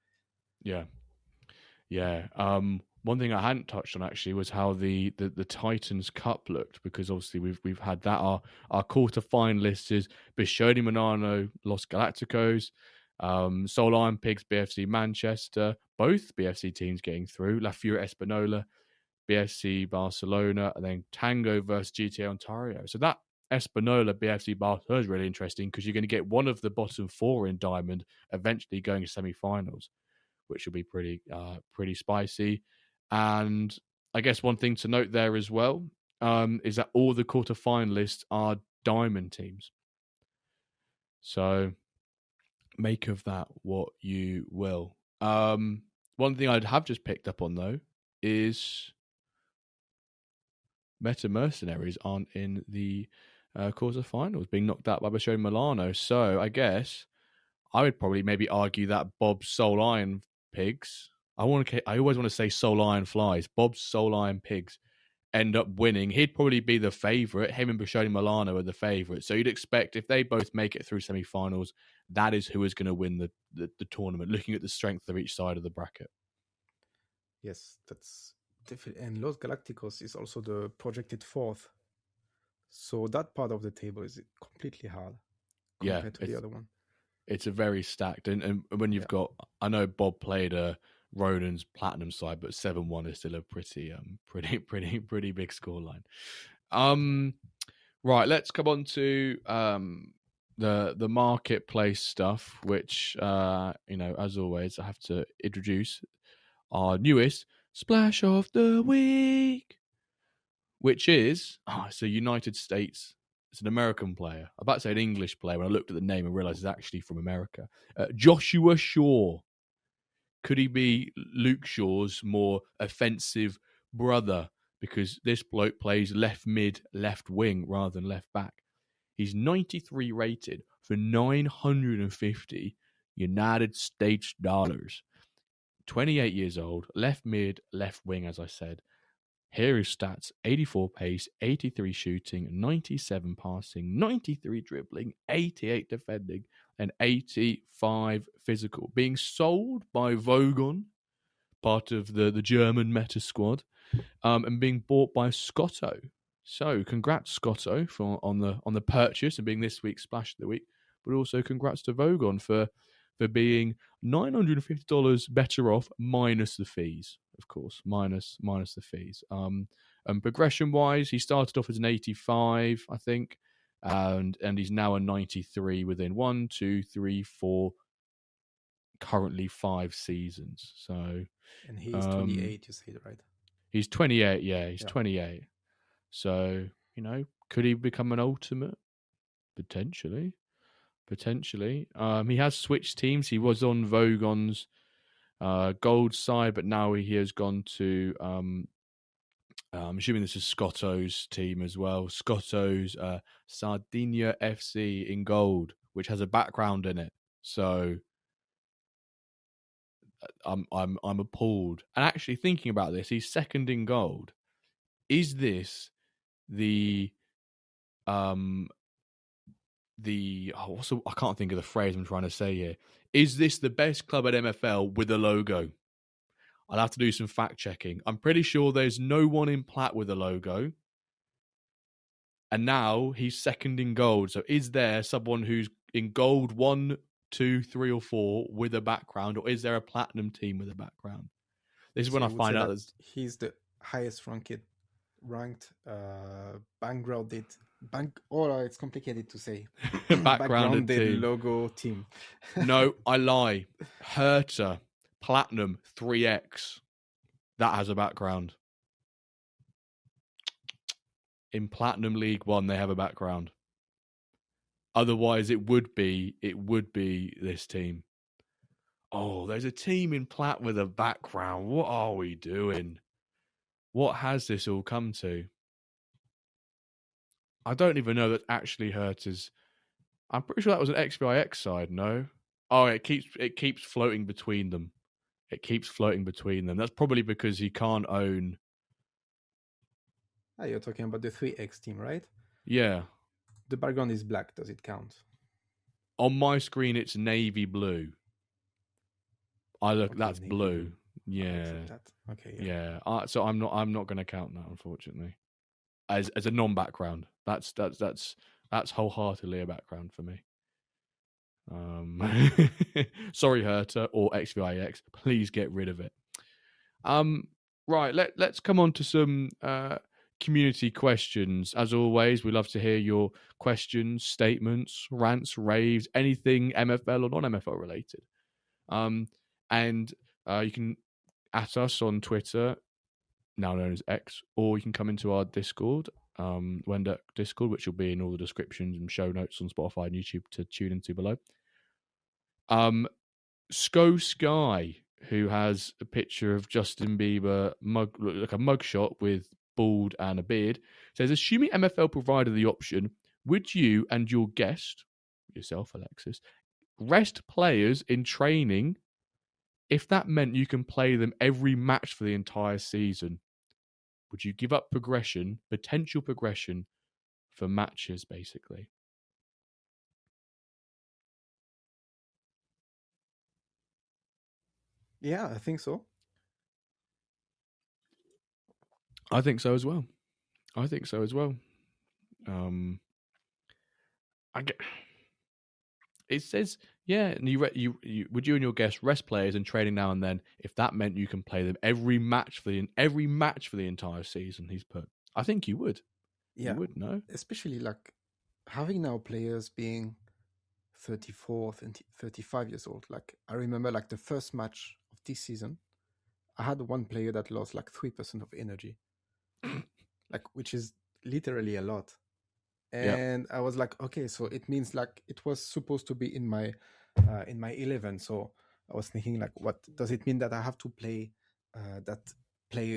One thing I hadn't touched on actually was how the Titans Cup looked, because obviously we've had that. Our quarter finalists is Bishoni Milano, Los Galacticos, Soul Iron Pigs, BFC Manchester, both BFC teams getting through, La Furia Espanola, BFC Barcelona, and then Tango versus GTA Ontario. So that Espanola BFC Barcelona is really interesting, because you're going to get one of the bottom 4 in Diamond eventually going to semi-finals, which will be pretty spicy. And I guess one thing to note there as well is that all the quarterfinalists are Diamond teams. So make of that what you will. One thing I'd have just picked up on, though, is Meta Mercenaries aren't in the quarterfinals, being knocked out by Bishoni Milano. So I guess I would probably maybe argue that Bob's Soul Iron Pigs, I always want to say Soul Iron Flies, Bob's Soul Iron Pigs end up winning. He'd probably be the favourite. Him and Bishoni Milano are the favourites. So you'd expect if they both make it through semi-finals, that is who is going to win the tournament, looking at the strength of each side of the bracket. Yes, that's definitely. And Los Galacticos is also the projected 4th. So that part of the table is completely hard compared to the other one. It's a very stacked, and when you've got, I know Bob played Ronan's platinum side, but 7-1 is still a pretty big scoreline. Right, let's come on to the marketplace stuff, which as always, I have to introduce our newest splash of the week, which is it's a United States It's an American player. I'm about to say an English player when I looked at the name and realised it's actually from America. Joshua Shaw. Could he be Luke Shaw's more offensive brother? Because this bloke plays left mid, left wing rather than left back. He's 93 rated for $950 United States dollars. 28 years old, left mid, left wing, as I said. Here is stats: 84 pace, 83 shooting, 97 passing, 93 dribbling, 88 defending, and 85 physical. Being sold by Vogon, part of the German meta squad, and being bought by Scotto. So congrats, Scotto, on the purchase and being this week's Splash of the Week, but also congrats to Vogon for being $950 better off, minus the fees, of course, minus the fees. And progression wise, he started off as an 85, I think, and he's now a 93 within 1, 2, 3, 4, currently 5 seasons. So, and he's 28. You said, right? He's 28. Yeah, he's 28. So, could he become an ultimate? Potentially. He has switched teams. He was on Vogon's gold side, but now he has gone to, I'm assuming this is Scotto's team as well. Scotto's Sardinia FC in gold, which has a background in it. So I'm appalled. And actually thinking about this, he's second in gold. Is this the I can't think of the phrase I'm trying to say here. Is this the best club at MFL with a logo? I'll have to do some fact checking. I'm pretty sure there's no one in plat with a logo. And now he's second in gold. So is there someone who's in gold 1, 2, 3, or 4 with a background, or is there a platinum team with a background? This is when I find out that he's the highest ranked backgrounded it's complicated to say. backgrounded logo team. No, I lie. Hertha Platinum 3X. That has a background. In Platinum League 1, they have a background. Otherwise, it would be this team. Oh, there's a team in Plat with a background. What are we doing? What has this all come to? I don't even know that actually Hertha's. I'm pretty sure that was an XBIX side, no? Oh, it keeps floating between them. That's probably because he can't own. You're talking about the 3X team, right? Yeah. The background is black. Does it count? On my screen, it's navy blue. That's blue. Blue. Yeah. That. Okay. Yeah. So I'm not going to count that, unfortunately. As a non-background, that's wholeheartedly a background for me. Sorry, Hertha or XVIX, please get rid of it. Right, let's come on to some community questions. As always, we love to hear your questions, statements, rants, raves, anything MFL or non-MFL related. And you can at us on Twitter, now known as X, or you can come into our Discord, WenDirk Discord, which will be in all the descriptions and show notes on Spotify and YouTube to tune into below. Sky, who has a picture of Justin Bieber like a mugshot with bald and a beard, says, assuming MFL provided the option, would you and your guest, yourself, Alexis, rest players in training if that meant you can play them every match for the entire season? Would you give up potential progression for matches, basically? Yeah, I think so. I think so as well. It says, yeah, and you would you and your guests rest players in training now and then if that meant you can play them every match for the entire season. He's put. I think you would. Yeah, you would, no? Especially like having now players being 34, 35 years old. Like I remember, like the first match of this season, I had one player that lost like 3% of energy, like which is literally a lot. Yeah. And I was like, okay, so it means like it was supposed to be in my 11. So I was thinking like, what does it mean that I have to play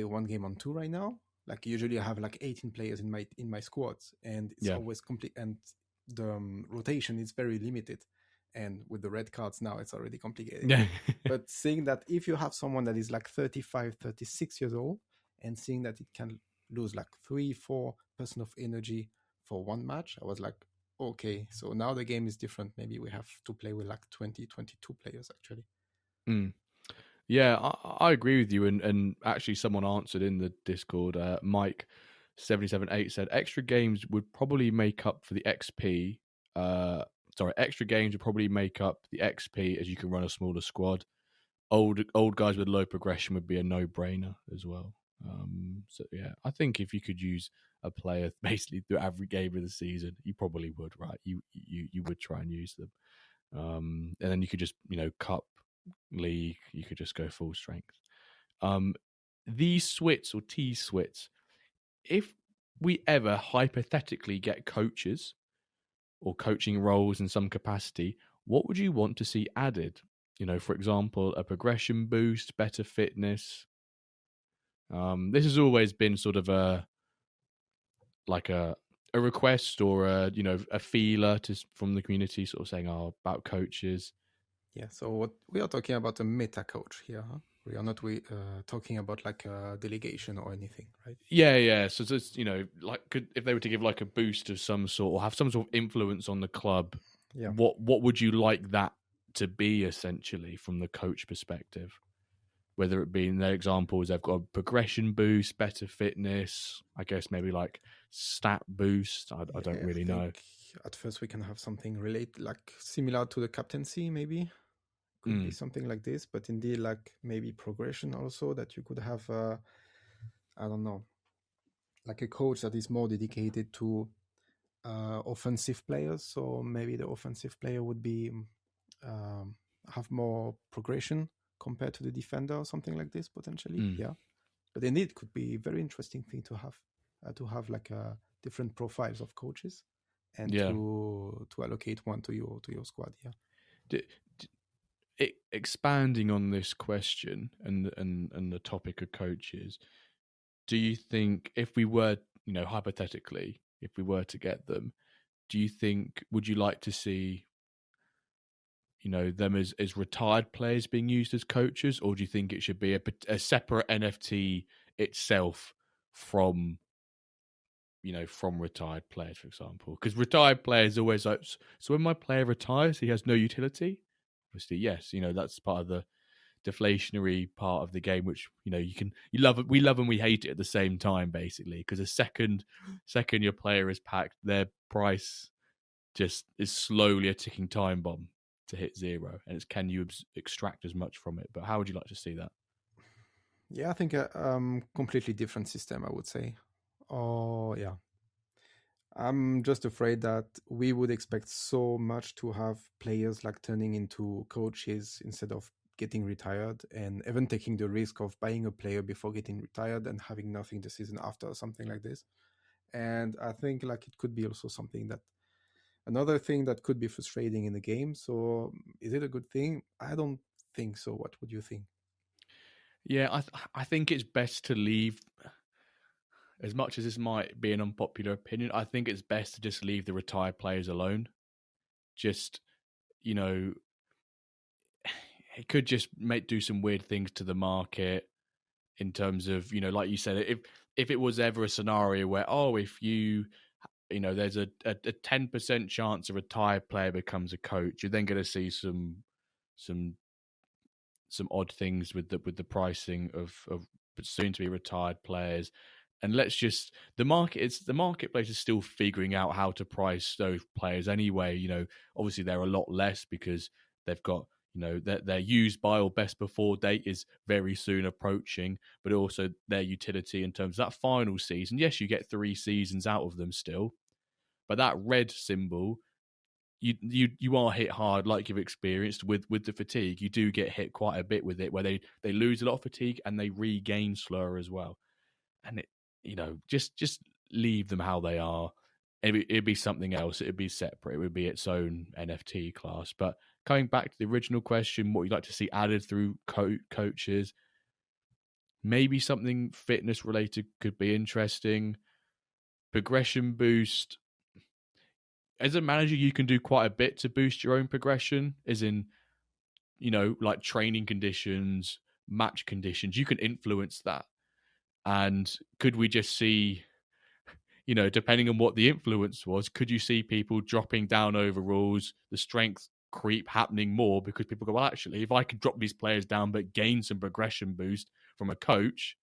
one game on two right now? Like usually I have like 18 players in my squads, and it's Yeah. always complete, and the rotation is very limited. And with the red cards now, it's already complicated. Yeah. But seeing that if you have someone that is like 35, 36 years old, and seeing that it can lose like 3-4% of energy for one match, I was like, okay, so now the game is different. Maybe we have to play with like 20, 22 players actually. Mm. Yeah, I agree with you. And actually, someone answered in the Discord. Mike 778 said extra games would probably make up for the XP. Extra games would probably make up the XP as you can run a smaller squad. Old guys with low progression would be a no brainer as well. So yeah, I think if you could use a player basically through every game of the season, you probably would, right? You would try and use them, and then you could just cup league, you could just go full strength. These swits or T swits, if we ever hypothetically get coaches or coaching roles in some capacity, what would you want to see added? For example, a progression boost, better fitness. This has always been sort of a request or a feeler from the community, sort of saying, "Oh, about coaches." Yeah. So what we are talking about a meta coach here. Huh? We are not talking about like a delegation or anything, right? Yeah. So just if they were to give like a boost of some sort or have some sort of influence on the club, Yeah. what would you like that to be essentially from the coach perspective? Whether it be in their examples, they've got a progression boost, better fitness, I guess maybe like stat boost. I don't Yeah, I really know. think at first we can have something relate like similar to the captaincy, maybe could be Mm, something like this, but indeed like maybe progression also, that you could have I don't know, like a coach that is more dedicated to offensive players. So maybe the offensive player would be um, have more progression compared to the defender or something like this potentially. mm, Yeah, but indeed it could be a very interesting thing to have like different profiles of coaches, and yeah. to allocate one to your squad. Yeah. D- Expanding on this question and the topic of coaches, do you think if we were, hypothetically, if we were to get them, would you like to see, them as retired players being used as coaches, or do you think it should be a separate NFT itself from, from retired players, for example? Because retired players always like, so when my player retires, he has no utility. Obviously, yes, that's part of the deflationary part of the game, which we love and we hate it at the same time, basically, because a second your player is packed, their price just is slowly a ticking time bomb to hit zero, and it's can you extract as much from it. But how would you like to see that? Yeah, I think a completely different system, I would say. Oh, yeah. I'm just afraid that we would expect so much to have players like turning into coaches instead of getting retired, and even taking the risk of buying a player before getting retired and having nothing the season after or something like this. And I think like it could be also something that another thing that could be frustrating in the game. So is it a good thing? I don't think so. What would you think? Yeah, I think it's best to leave. As much as this might be an unpopular opinion, I think it's best to just leave the retired players alone. Just, you know, it could just do some weird things to the market in terms of, like you said, if it was ever a scenario where, if there's a 10% chance a retired player becomes a coach, you're then going to see some odd things with the pricing of soon to be retired players. And the marketplace is still figuring out how to price those players anyway. Obviously they're a lot less because they've got, their use by or best before date is very soon approaching, but also their utility in terms of that final season. Yes, you get 3 seasons out of them still, but that red symbol, you are hit hard, like you've experienced with the fatigue. You do get hit quite a bit with it, where they lose a lot of fatigue and they regain slur as well. And it, just leave them how they are. it'd be something else. It'd be separate. It would be its own NFT class. But coming back to the original question, what you'd like to see added through coaches, maybe something fitness related could be interesting. Progression boost. As a manager, you can do quite a bit to boost your own progression, as in, like training conditions, match conditions. You can influence that. And could we just see, depending on what the influence was, could you see people dropping down overalls, the strength creep happening more because people go, well, actually, if I could drop these players down but gain some progression boost from a coach,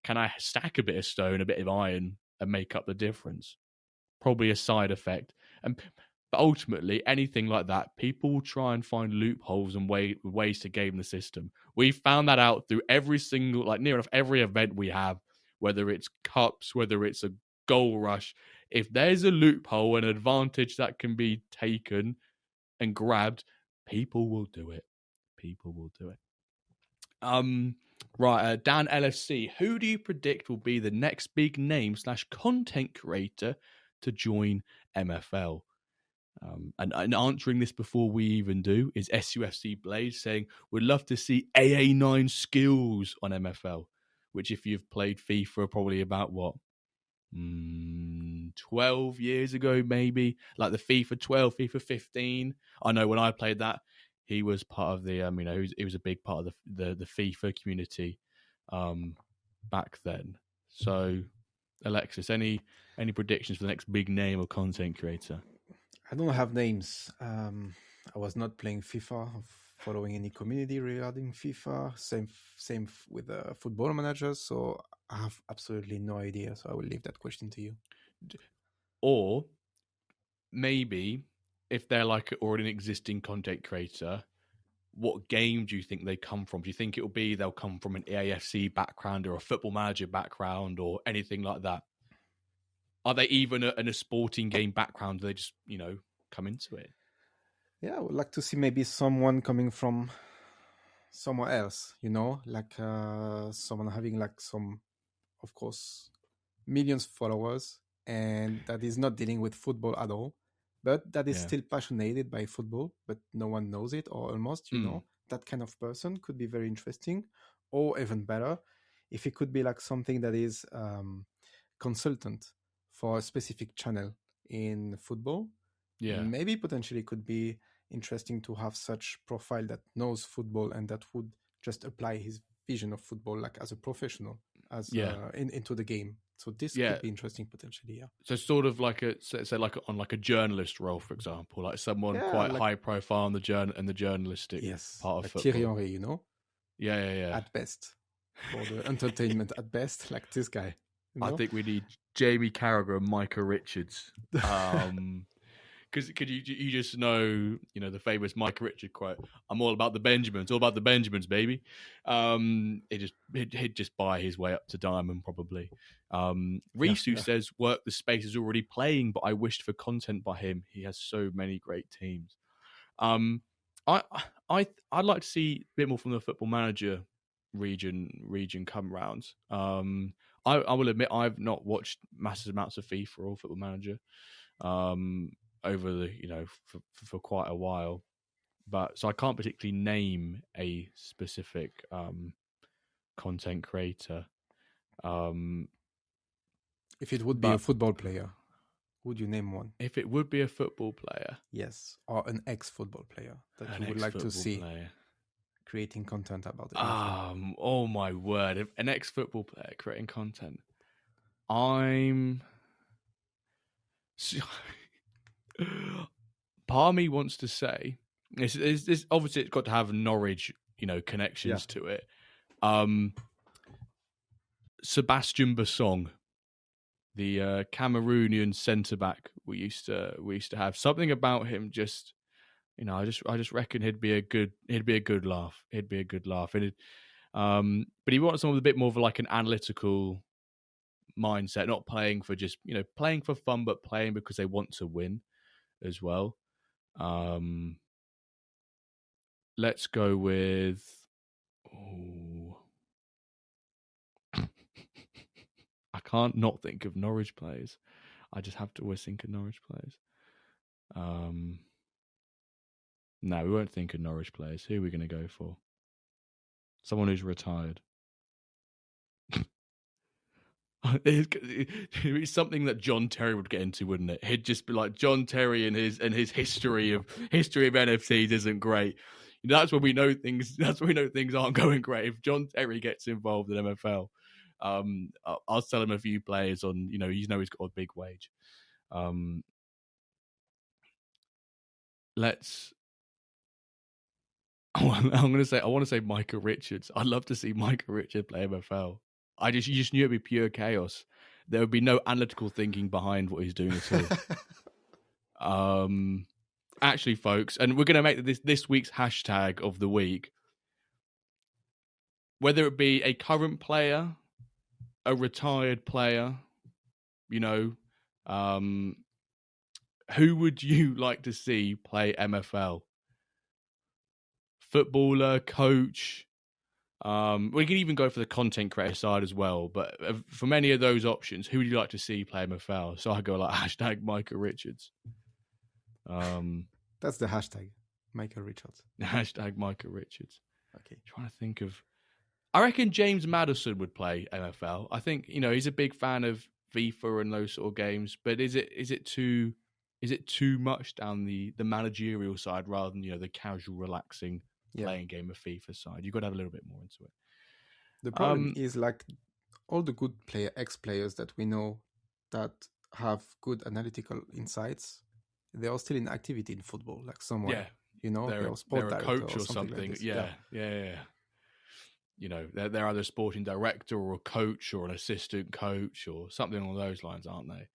can I stack a bit of stone, a bit of iron, and make up the difference? Probably a side effect. But ultimately, anything like that, people will try and find loopholes and ways to game the system. We've found that out through every single, like near enough every event we have, whether it's cups, whether it's a goal rush. If there's a loophole, an advantage that can be taken and grabbed, people will do it. People will do it. Right, Dan LSC, who do you predict will be the next big name / content creator to join MFL? And answering this before we even do is SUFC Blaze saying, we'd love to see AA9 skills on MFL, which if you've played FIFA probably about 12 years ago, maybe, like the FIFA 12, FIFA 15. I know when I played that, he was part of the, he was a big part of the FIFA community back then. So, Alexis, any predictions for the next big name or content creator? I don't have names. I was not playing FIFA, following any community regarding FIFA. Same with football managers. So I have absolutely no idea. So I will leave that question to you. Or maybe if they're like already an existing content creator, what game do you think they come from? Do you think they'll come from an AFC background or a football manager background or anything like that? Are they even in a sporting game background? Do they just, come into it? Yeah, I would like to see maybe someone coming from somewhere else, like someone having like some, of course, millions of followers, and that is not dealing with football at all, but that is still passionate by football, but no one knows it, or almost, that kind of person could be very interesting. Or even better, if it could be like something that is consultant for a specific channel in football, maybe potentially could be interesting to have such profile that knows football and that would just apply his vision of football like as a professional into the game. So this could be interesting potentially. Yeah. So sort of like on a journalist role, for example, like someone quite high profile in the journalistic part of like football. Thierry Henry, Yeah. At best, for the entertainment at best, like this guy. I think we need Jamie Carragher and Micah Richards. Because you just know the famous Micah Richards quote, "I'm all about the Benjamins, baby." He'd just buy his way up to diamond probably. Risu says, "Work the space is already playing, but I wished for content by him. He has so many great teams." I'd like to see a bit more from the Football Manager region come round. I will admit I've not watched massive amounts of FIFA or Football Manager. Over the for quite a while, but so I can't particularly name a specific content creator. If it would be a football player, would you name one? If it would be a football player, yes, or an ex-football player that you would like to see creating content about it. Oh my word! An ex-football player creating content. Part of me wants to say this obviously it's got to have Norwich, connections to it. Sebastian Bassong, the Cameroonian centre back we used to have. Something about him just I just reckon he'd be a good laugh. He'd be a good laugh. And but he wants someone with a bit more of like an analytical mindset, not playing for just playing for fun, but playing because they want to win as well. Let's go with I can't not think of Norwich players. I just have to always think of Norwich players. No, we won't think of Norwich players. Who are we going to go for? Someone who's retired. It's something that John Terry would get into, wouldn't it? He'd just be like, John Terry and his history of NFTs isn't great. That's when we know things. That's when we know things aren't going great. If John Terry gets involved in MFL, I'll sell him a few players on. He's got a big wage. Let's. I want to say Micah Richards. I'd love to see Micah Richards play MFL. You just knew it'd be pure chaos. There would be no analytical thinking behind what he's doing at all. Actually, folks, and we're going to make this week's hashtag of the week. Whether it be a current player, a retired player, who would you like to see play MFL? Footballer, coach. We can even go for the content creator side as well. But for many of those options, who would you like to see play MFL? So I go like hashtag Micah Richards. That's the hashtag, Micah Richards. Hashtag Micah Richards. Okay. Trying to think of. I reckon James Maddison would play MFL. I think he's a big fan of FIFA and those sort of games. But is it too much down the managerial side rather than the casual, relaxing playing game of FIFA side? You've got to have a little bit more into it. The problem is like all the good ex-players that we know that have good analytical insights. They are still in activity in football, like somewhere. They're a sport they're a director coach or something. Like yeah. They're either a sporting director or a coach or an assistant coach or something along those lines, aren't they?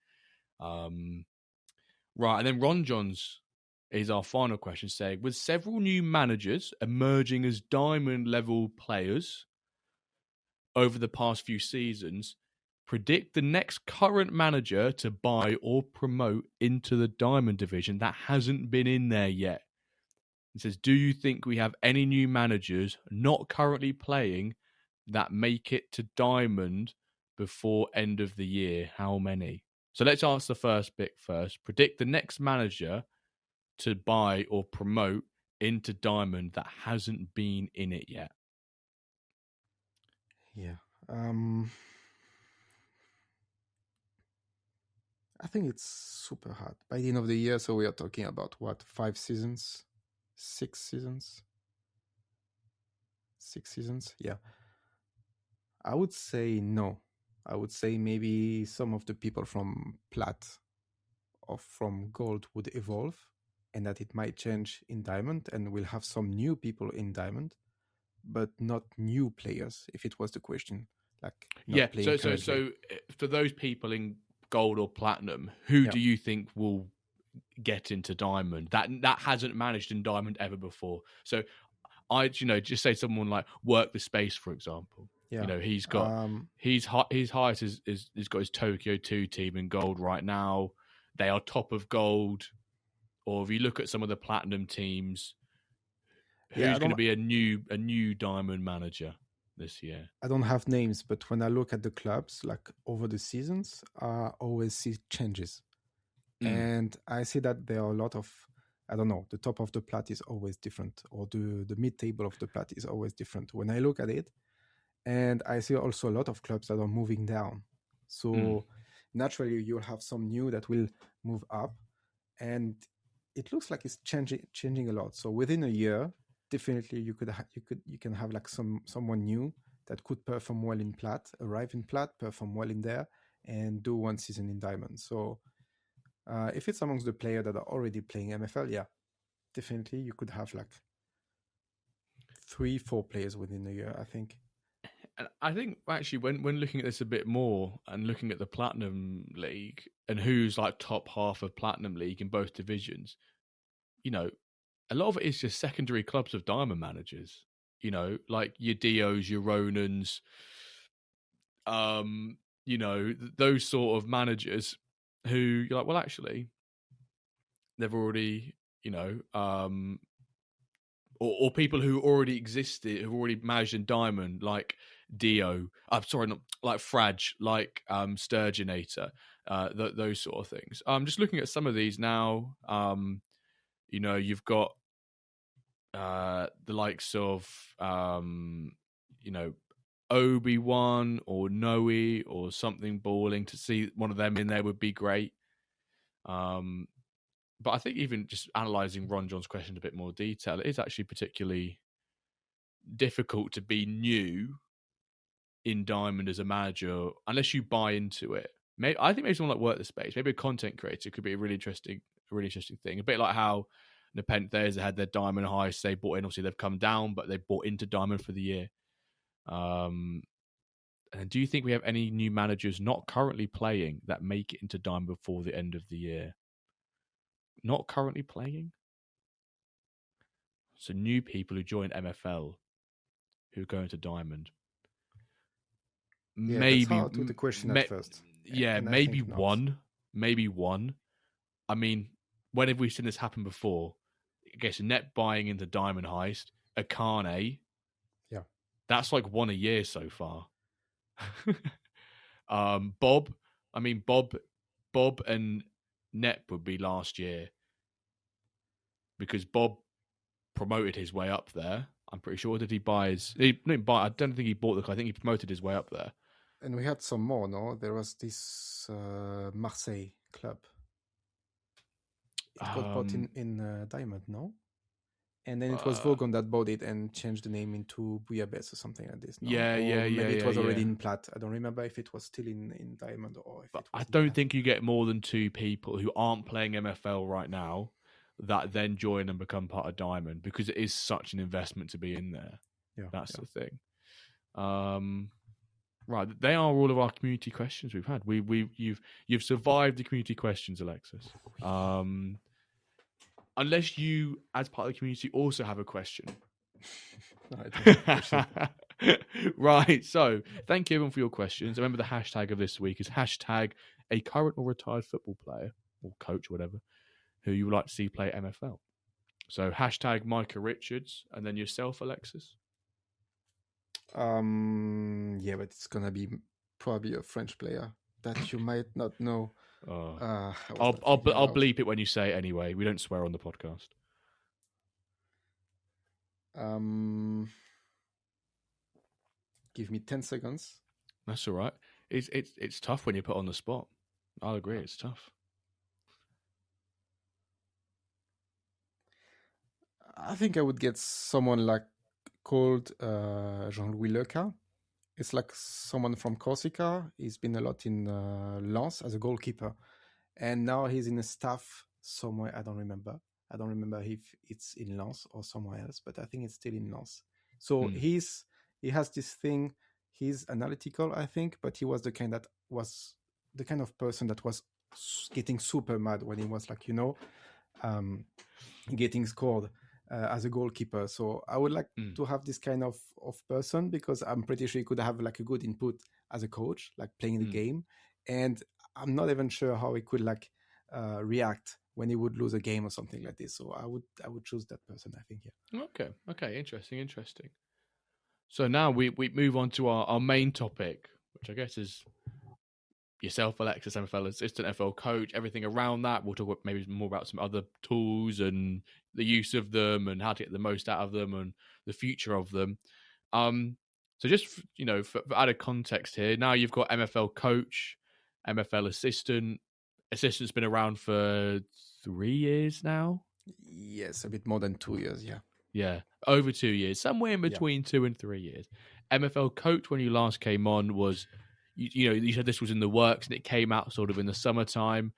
Right, and then Ron Johns is our final question, saying, with several new managers emerging as diamond level players over the past few seasons, predict the next current manager to buy or promote into the diamond division that hasn't been in there yet. It says, do you think we have any new managers not currently playing that make it to diamond before end of the year? How many? So let's answer the first bit first. Predict the next manager to buy or promote into diamond that hasn't been in it yet. Yeah. I think it's super hard. By the end of the year, so we are talking about what, 5 seasons? 6 seasons? 6 seasons? Yeah. I would say no. I would say maybe some of the people from Plat or from Gold would evolve and that it might change in Diamond and we'll have some new people in Diamond, but not new players, if it was the question. So for those people in Gold or Platinum, who do you think will get into Diamond that hasn't managed in Diamond ever before? So just say someone like Work the Space, for example. He's got he's highest is he's got his Tokyo 2 team in Gold right now. They are top of Gold. Or if you look at some of the Platinum teams, who's going to be a new Diamond manager this year? I don't have names, but when I look at the clubs, like over the seasons, I always see changes. And I see that there are a lot of, I don't know, the top of the Plat is always different, or the mid-table of the Plat is always different. When I look at it, and I see also a lot of clubs that are moving down. So naturally, you'll have some new that will move up, and it looks like it's changing a lot. So within a year, definitely you can have like someone new that could perform well in Plat, arrive in Plat, perform well in there, and do 1 season in Diamond. So if it's amongst the players that are already playing MFL, yeah, definitely you could have like 3-4 players within a year, I think. And I think actually when looking at this a bit more and looking at the Platinum League and who's like top half of Platinum League in both divisions, a lot of it is just secondary clubs of Diamond managers, like your Dios, your Ronans, those sort of managers who you're like, well, actually, they've already, or people who already existed, who already managed in Diamond, like Dio. I'm sorry, not like Frag, like Sturgeonator, those sort of things. I'm just looking at some of these now. You've got the likes of Obi-Wan or Noe or something balling. To see one of them in there would be great. But I think even just analysing Ron John's question in a bit more detail, it is actually particularly difficult to be new in Diamond as a manager unless you buy into it. I think maybe someone like Work the Space, maybe a content creator could be a really interesting thing. A bit like how Nepenthes had their Diamond heist, they bought in. Obviously, they've come down, but they bought into Diamond for the year. And do you think we have any new managers not currently playing that make it into Diamond before the end of the year? Not currently playing? So new people who join MFL who go into Diamond. Yeah, Maybe that's how I took the question at first. Yeah, and maybe I think not. one. Maybe one. I mean, when have we seen this happen before? I guess Net buying into Diamond Heist, Akane. Yeah. That's like one a year so far. Bob and Net would be last year because Bob promoted his way up there. I'm pretty sure. Did he buy his? He didn't buy. I don't think he bought the car. I think he promoted his way up there. And we had some more. No, there was this Marseille club. It got bought in Diamond, no? And then it was Vogon that bought it and changed the name into Bouillabaisse or something like this. No? Maybe it was already in Plat. I don't remember if it was still in Diamond or if it was. I don't think you get more than two people who aren't playing MFL right now that then join and become part of Diamond because it is such an investment to be in there. Yeah, that's the thing. Right, they are all of our community questions we've had. You've survived the community questions, Alexis. Unless you, as part of the community, also have a question. No, I don't have a question. Right, so thank you everyone for your questions. Remember the hashtag of this week is hashtag a current or retired football player or coach or whatever who you would like to see play MFL. So hashtag Micah Richards and then yourself, Alexis. Yeah, but it's gonna be probably a French player that you might not know. I'll bleep it when you say it anyway. We don't swear on the podcast. Give me 10 seconds. That's all right. It's tough when you're put on the spot. I'll agree. It's tough. I think I would get someone called Jean-Louis Leca. It's like someone from Corsica. He's been a lot in Lens as a goalkeeper. And now he's in a staff somewhere. I don't remember if it's in Lens or somewhere else, but I think it's still in Lens. So he has this thing. He's analytical, I think, but he was the kind of person that was getting super mad when he was getting scored as a goalkeeper. So I would like to have this kind of person because I'm pretty sure he could have a good input as a coach, playing the game. And I'm not even sure how he could react when he would lose a game or something like this. So I would choose that person, I think. Yeah. Okay. Interesting. So now we move on to our main topic, which I guess is yourself, Alexis, MFL Assistant MFL Coach, everything around that. We'll talk maybe more about some other tools and the use of them and how to get the most out of them and the future of them. So just, for added context here, now you've got MFL Coach, MFL Assistant. Assistant's been around for 3 years now. Yes, a bit more than 2 years, yeah. Yeah, over 2 years, somewhere in between 2 and 3 years. MFL Coach, when you last came on, was, you said this was in the works and it came out sort of in the summertime.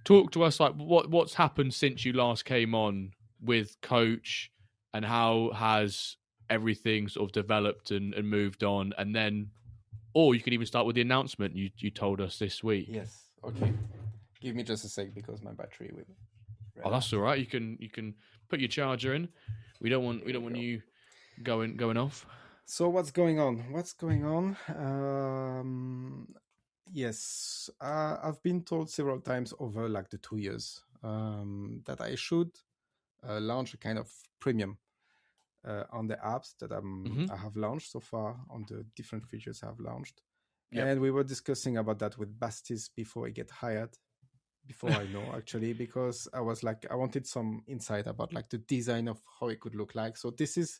Talk to us what's happened since you last came on with Coach and how has everything sort of developed and moved on, and then, or you could even start with the announcement you told us this week. Yes. Okay. Give me just a sec because my battery will. Oh, that's all right. You can put your charger in. We don't want you going off. So what's going on? Yes, I've been told several times over the 2 years that I should launch a kind of premium on the apps that Mm-hmm. I have launched so far, on the different features I've launched. Yep. And we were discussing about that with Bastis before he get hired, before I know actually, because I was like, I wanted some insight about like the design of how it could look like. So this is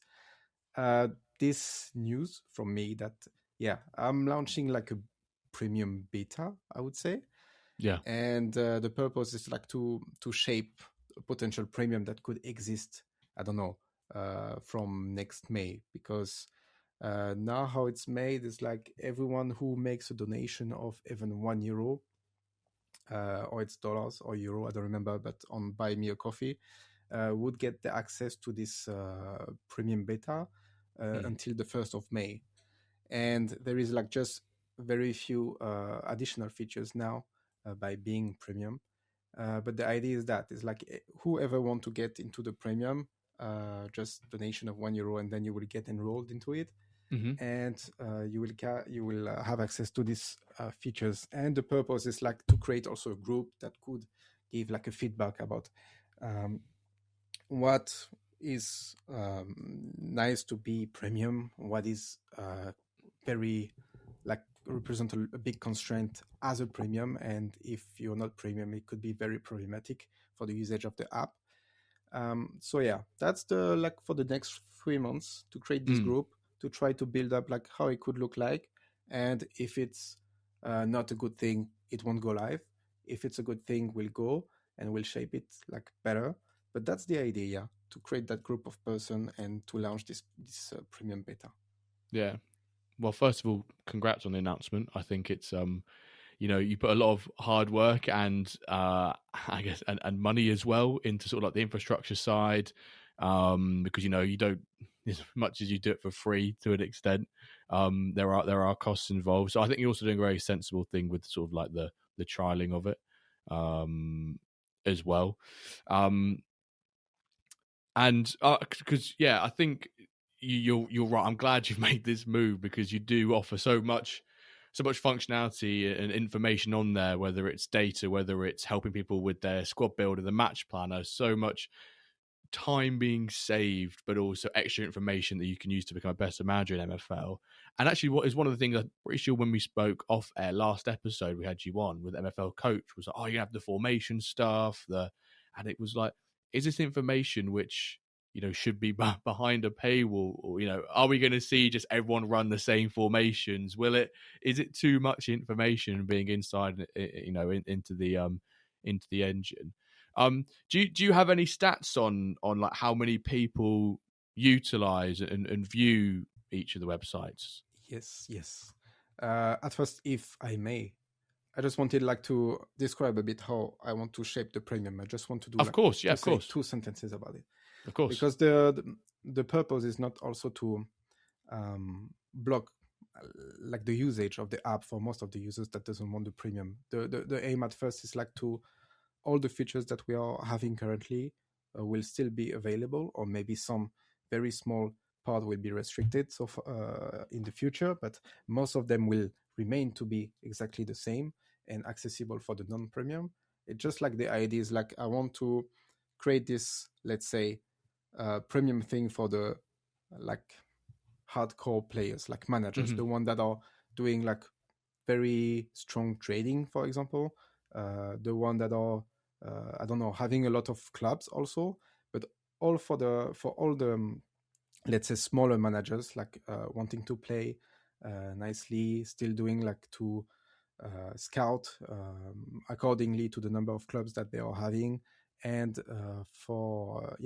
this news from me that, yeah, I'm launching like a premium beta, I would say. Yeah. And the purpose is like to shape a potential premium that could exist, I don't know, from next May, because now how it's made is like everyone who makes a donation of even €1, or it's dollars or euro, I don't remember, but on Buy Me a Coffee, would get the access to this premium beta until the 1st of May. And there is like just very few additional features now by being premium. But the idea is that it's like whoever want to get into the premium, just donation of €1, and then you will get enrolled into it. Mm-hmm. And you will have access to these features. And the purpose is like to create also a group that could give like a feedback about what is nice to be premium, what is very like represent a big constraint as a premium, and if you're not premium, it could be very problematic for the usage of the app. So yeah, that's the like for the next 3 months to create this group, to try to build up like how it could look like, and if it's not a good thing, it won't go live. If it's a good thing, we'll go and we'll shape it like better. But that's the idea, to create that group of person and to launch this premium beta. Yeah. Well, first of all, congrats on the announcement. I think it's you put a lot of hard work and I guess and money as well into sort of like the infrastructure side, because you don't, as much as you do it for free to an extent, there are costs involved. So I think you're also doing a very sensible thing with sort of like the trialing of it, as well. And because I think you're right. I'm glad you've made this move, because you do offer so much functionality and information on there, whether it's data, whether it's helping people with their squad builder, the match planner, so much time being saved, but also extra information that you can use to become a better manager in MFL. And actually, what is one of the things I'm pretty sure when we spoke off air last episode, we had you on with MFL Coach, was like, oh, you have the formation stuff, and it was like, is this information which should be behind a paywall, or are we going to see just everyone run the same formations? Is it too much information being inside into the engine? Do you have any stats on like how many people utilize and view each of the websites? Yes. At first, if I may, I just wanted like to describe a bit how I want to shape the premium. I just want to do Of course, yeah, to of say course, 2 sentences about it, of course. because the purpose is not also to block like the usage of the app for most of the users that doesn't want the premium. The aim at first is like to all the features that we are having currently will still be available, or maybe some very small part will be restricted so in the future, but most of them will remain to be exactly the same and accessible for the non-premium. It's just like the idea is like I want to create this, let's say, premium thing for the like hardcore players, like managers, the one that are doing like very strong trading, for example, the one that are I don't know, having a lot of clubs also, but for all the let's say smaller managers, like wanting to play nicely, still doing like to scout accordingly to the number of clubs that they are having. And for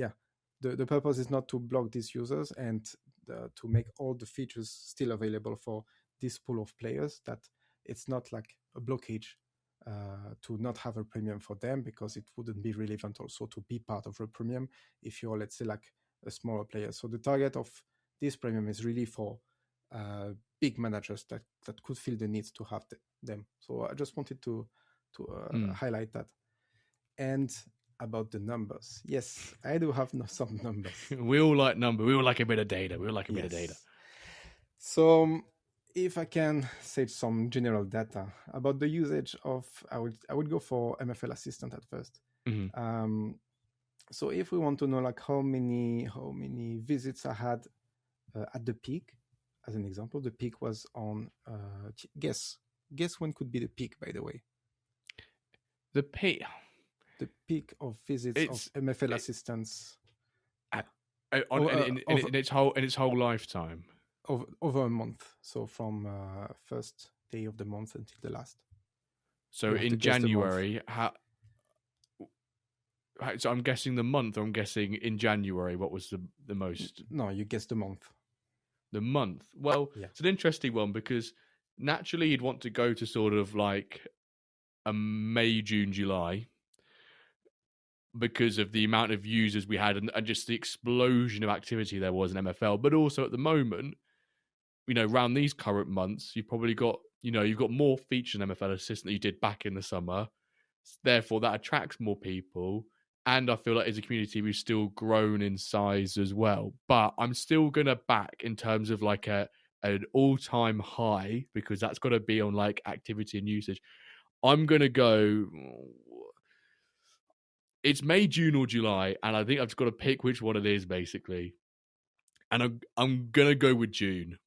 the purpose is not to block these users, and to make all the features still available for this pool of players, that it's not like a blockage to not have a premium for them, because it wouldn't be relevant also to be part of a premium if you're, let's say, like a smaller player. So the target of this premium is really for big managers that could feel the need to have them. So I just wanted to highlight that. And about the numbers, yes, I do have some numbers. We all like number. We all like a bit of data. We all like a bit of data. So if I can say some general data about the usage of, I would go for MFL Assistant at first. So if we want to know like how many visits I had at the peak, as an example, the peak was on guess when could be the peak, by the way. The peak. The peak of visits of MFL assistants. In its whole lifetime. Over a month. So from first day of the month until the last. So in January, so I'm guessing the month, or I'm guessing in January, what was the most? No, you guess the month. The month. Well, yeah. It's an interesting one because naturally you'd want to go to sort of like a May, June, July because of the amount of users we had and just the explosion of activity there was in MFL. But also at the moment, around these current months, you've probably got, you've got more features in MFL Assistant that you did back in the summer. Therefore, that attracts more people. And I feel like as a community, we've still grown in size as well. But I'm still going to back in terms of like an all-time high, because that's got to be on like activity and usage. I'm going to go... It's May, June, or July, and I think I've just got to pick which one it is, basically. And I'm going to go with June.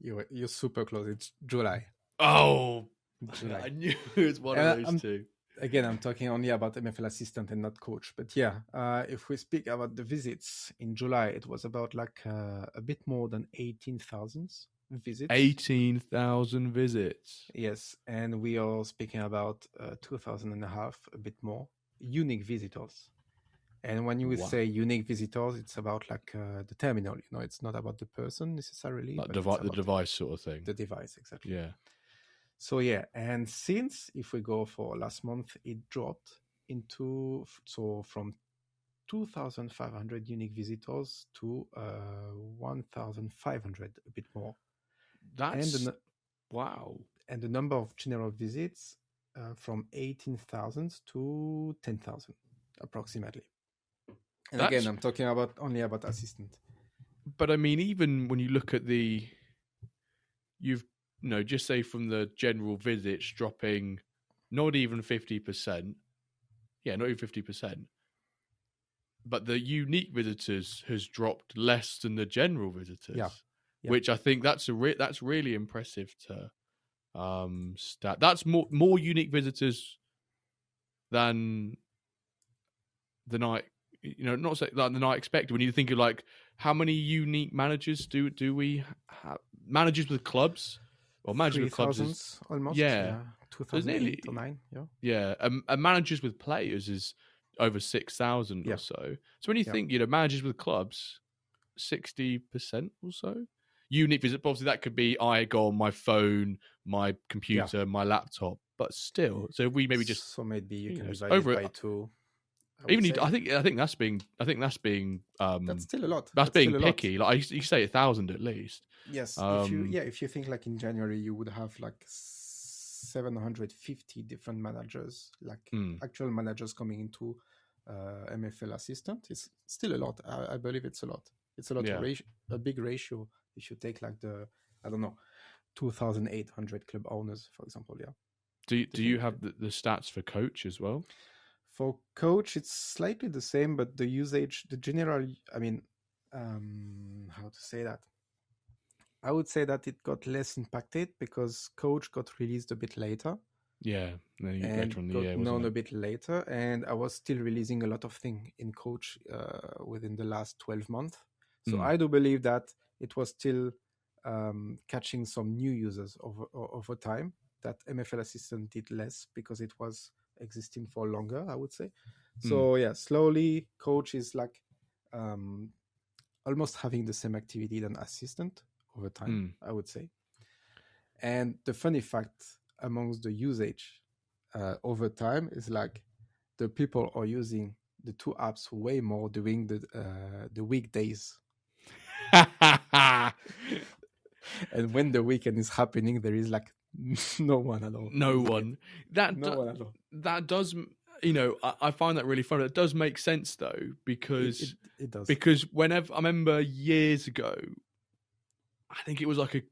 You're super close. It's July. Oh, July. I knew it was one of those two. Again, I'm talking only about MFL assistant and not coach. But yeah, if we speak about the visits in July, it was about like a bit more than 18,000 visits. 18,000 visits. Yes, and we are speaking about 2,000 and a half, a bit more, unique visitors. And when you say unique visitors, it's about like the terminal. It's not about the person necessarily. Like the device sort of thing. The device, exactly. Yeah. So yeah, and since if we go for last month, it dropped from 2,500 unique visitors to 1,500, a bit more. Wow. And the number of general visits from 18,000 to 10,000 approximately. And again, I'm talking only about assistant. But I mean, even when you look at just say from the general visits dropping not even 50%. Yeah, not even 50%. But the unique visitors has dropped less than the general visitors. Yeah. Which I think that's really impressive to stat. That's more unique visitors than I not say than I expected. When you think of like how many unique managers do we have? Managers with clubs or managers with clubs is almost 2,008 or 9. Yeah, and managers with players is over 6,000 or so. So when you think managers with clubs, 60% or so unique visit. Obviously, that could be I go on my phone, my computer, my laptop, but still. So if we maybe just maybe you can divide it by 2. I think that's being that's still a lot. That's being picky. Like you say 1,000 at least. Yes. If you think like in January you would have like 750 different managers, like actual managers coming into MFL assistant, it's still a lot. I believe it's a lot. It's a lot. A big ratio. If you take like 2,800 club owners, for example. Yeah. Do you have the stats for coach as well? For coach, it's slightly the same, but the usage, the general, I mean, how to say that? I would say that it got less impacted because coach got released a bit later. Yeah, and got known a bit later, and I was still releasing a lot of things in coach within the last 12 months. So I do believe that it was still catching some new users over time. That MFL Assistant did less because it was existing for longer, I would say. So yeah, slowly coach is like almost having the same activity than assistant over time, I would say. And the funny fact amongst the usage over time is like the people are using the two apps way more during the weekdays. And when the weekend is happening, there is like no one at all. No one at all. That does, I find that really funny. It does make sense though, because it does. Because whenever I remember years ago, I think it was like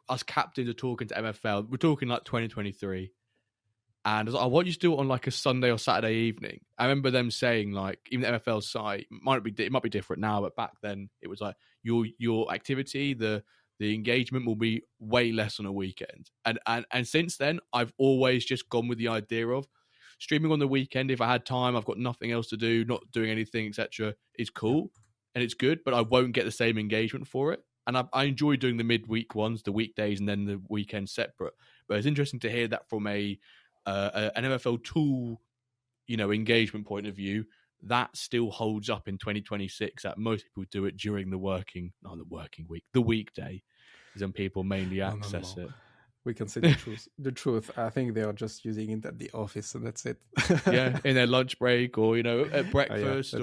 us captains are talking to MFL. We're talking like 2023, And I was like, why don't you do it on like a Sunday or Saturday evening? I remember them saying like, even the MFL site it might be different now, but back then it was like your activity, the engagement will be way less on a weekend. And since then, I've always just gone with the idea of streaming on the weekend. If I had time, I've got nothing else to do, not doing anything, etc. is cool and it's good, but I won't get the same engagement for it. And I enjoy doing the midweek ones, the weekdays, and then the weekend separate. But it's interesting to hear that from an MFL tool, engagement point of view, that still holds up in 2026. That most people do it during the weekday, is when people mainly access it. We can say the truth. The truth. I think they are just using it at the office, and that's it. Yeah, in their lunch break or at breakfast,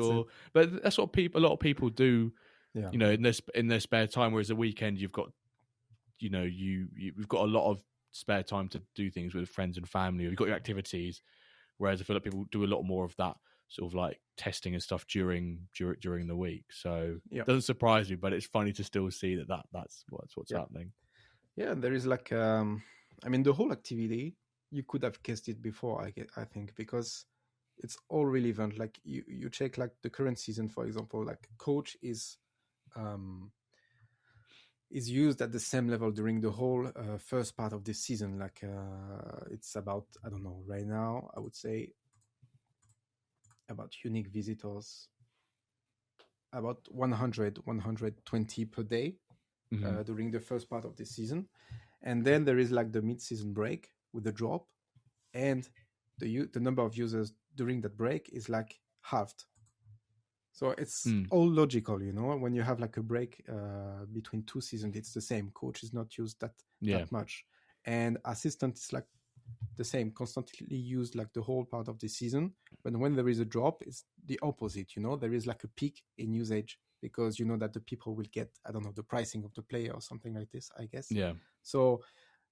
but that's what a lot of people do. Yeah. In their spare time. Whereas the weekend, you've got, you've got a lot of spare time to do things with friends and family. Or you've got your activities. Whereas I feel like people do a lot more of that sort of like testing and stuff during the week. So it doesn't surprise me, but it's funny to still see that's what's happening. Yeah, there is like, the whole activity, you could have guessed it before, I think, because it's all relevant. Like you check like the current season, for example, like coach is used at the same level during the whole first part of the season. Like it's about, I don't know, right now, I would say about unique visitors, about 120 per day. During the first part of the season, and then there is like the mid-season break with the drop, and the number of users during that break is like halved. So it's all logical, when you have like a break between two seasons, it's the same. Coach is not used that much, and assistant is like the same, constantly used like the whole part of the season. But when there is a drop, it's the opposite. There is like a peak in usage, because that the people will get, I don't know, the pricing of the player or something like this, I guess. Yeah. So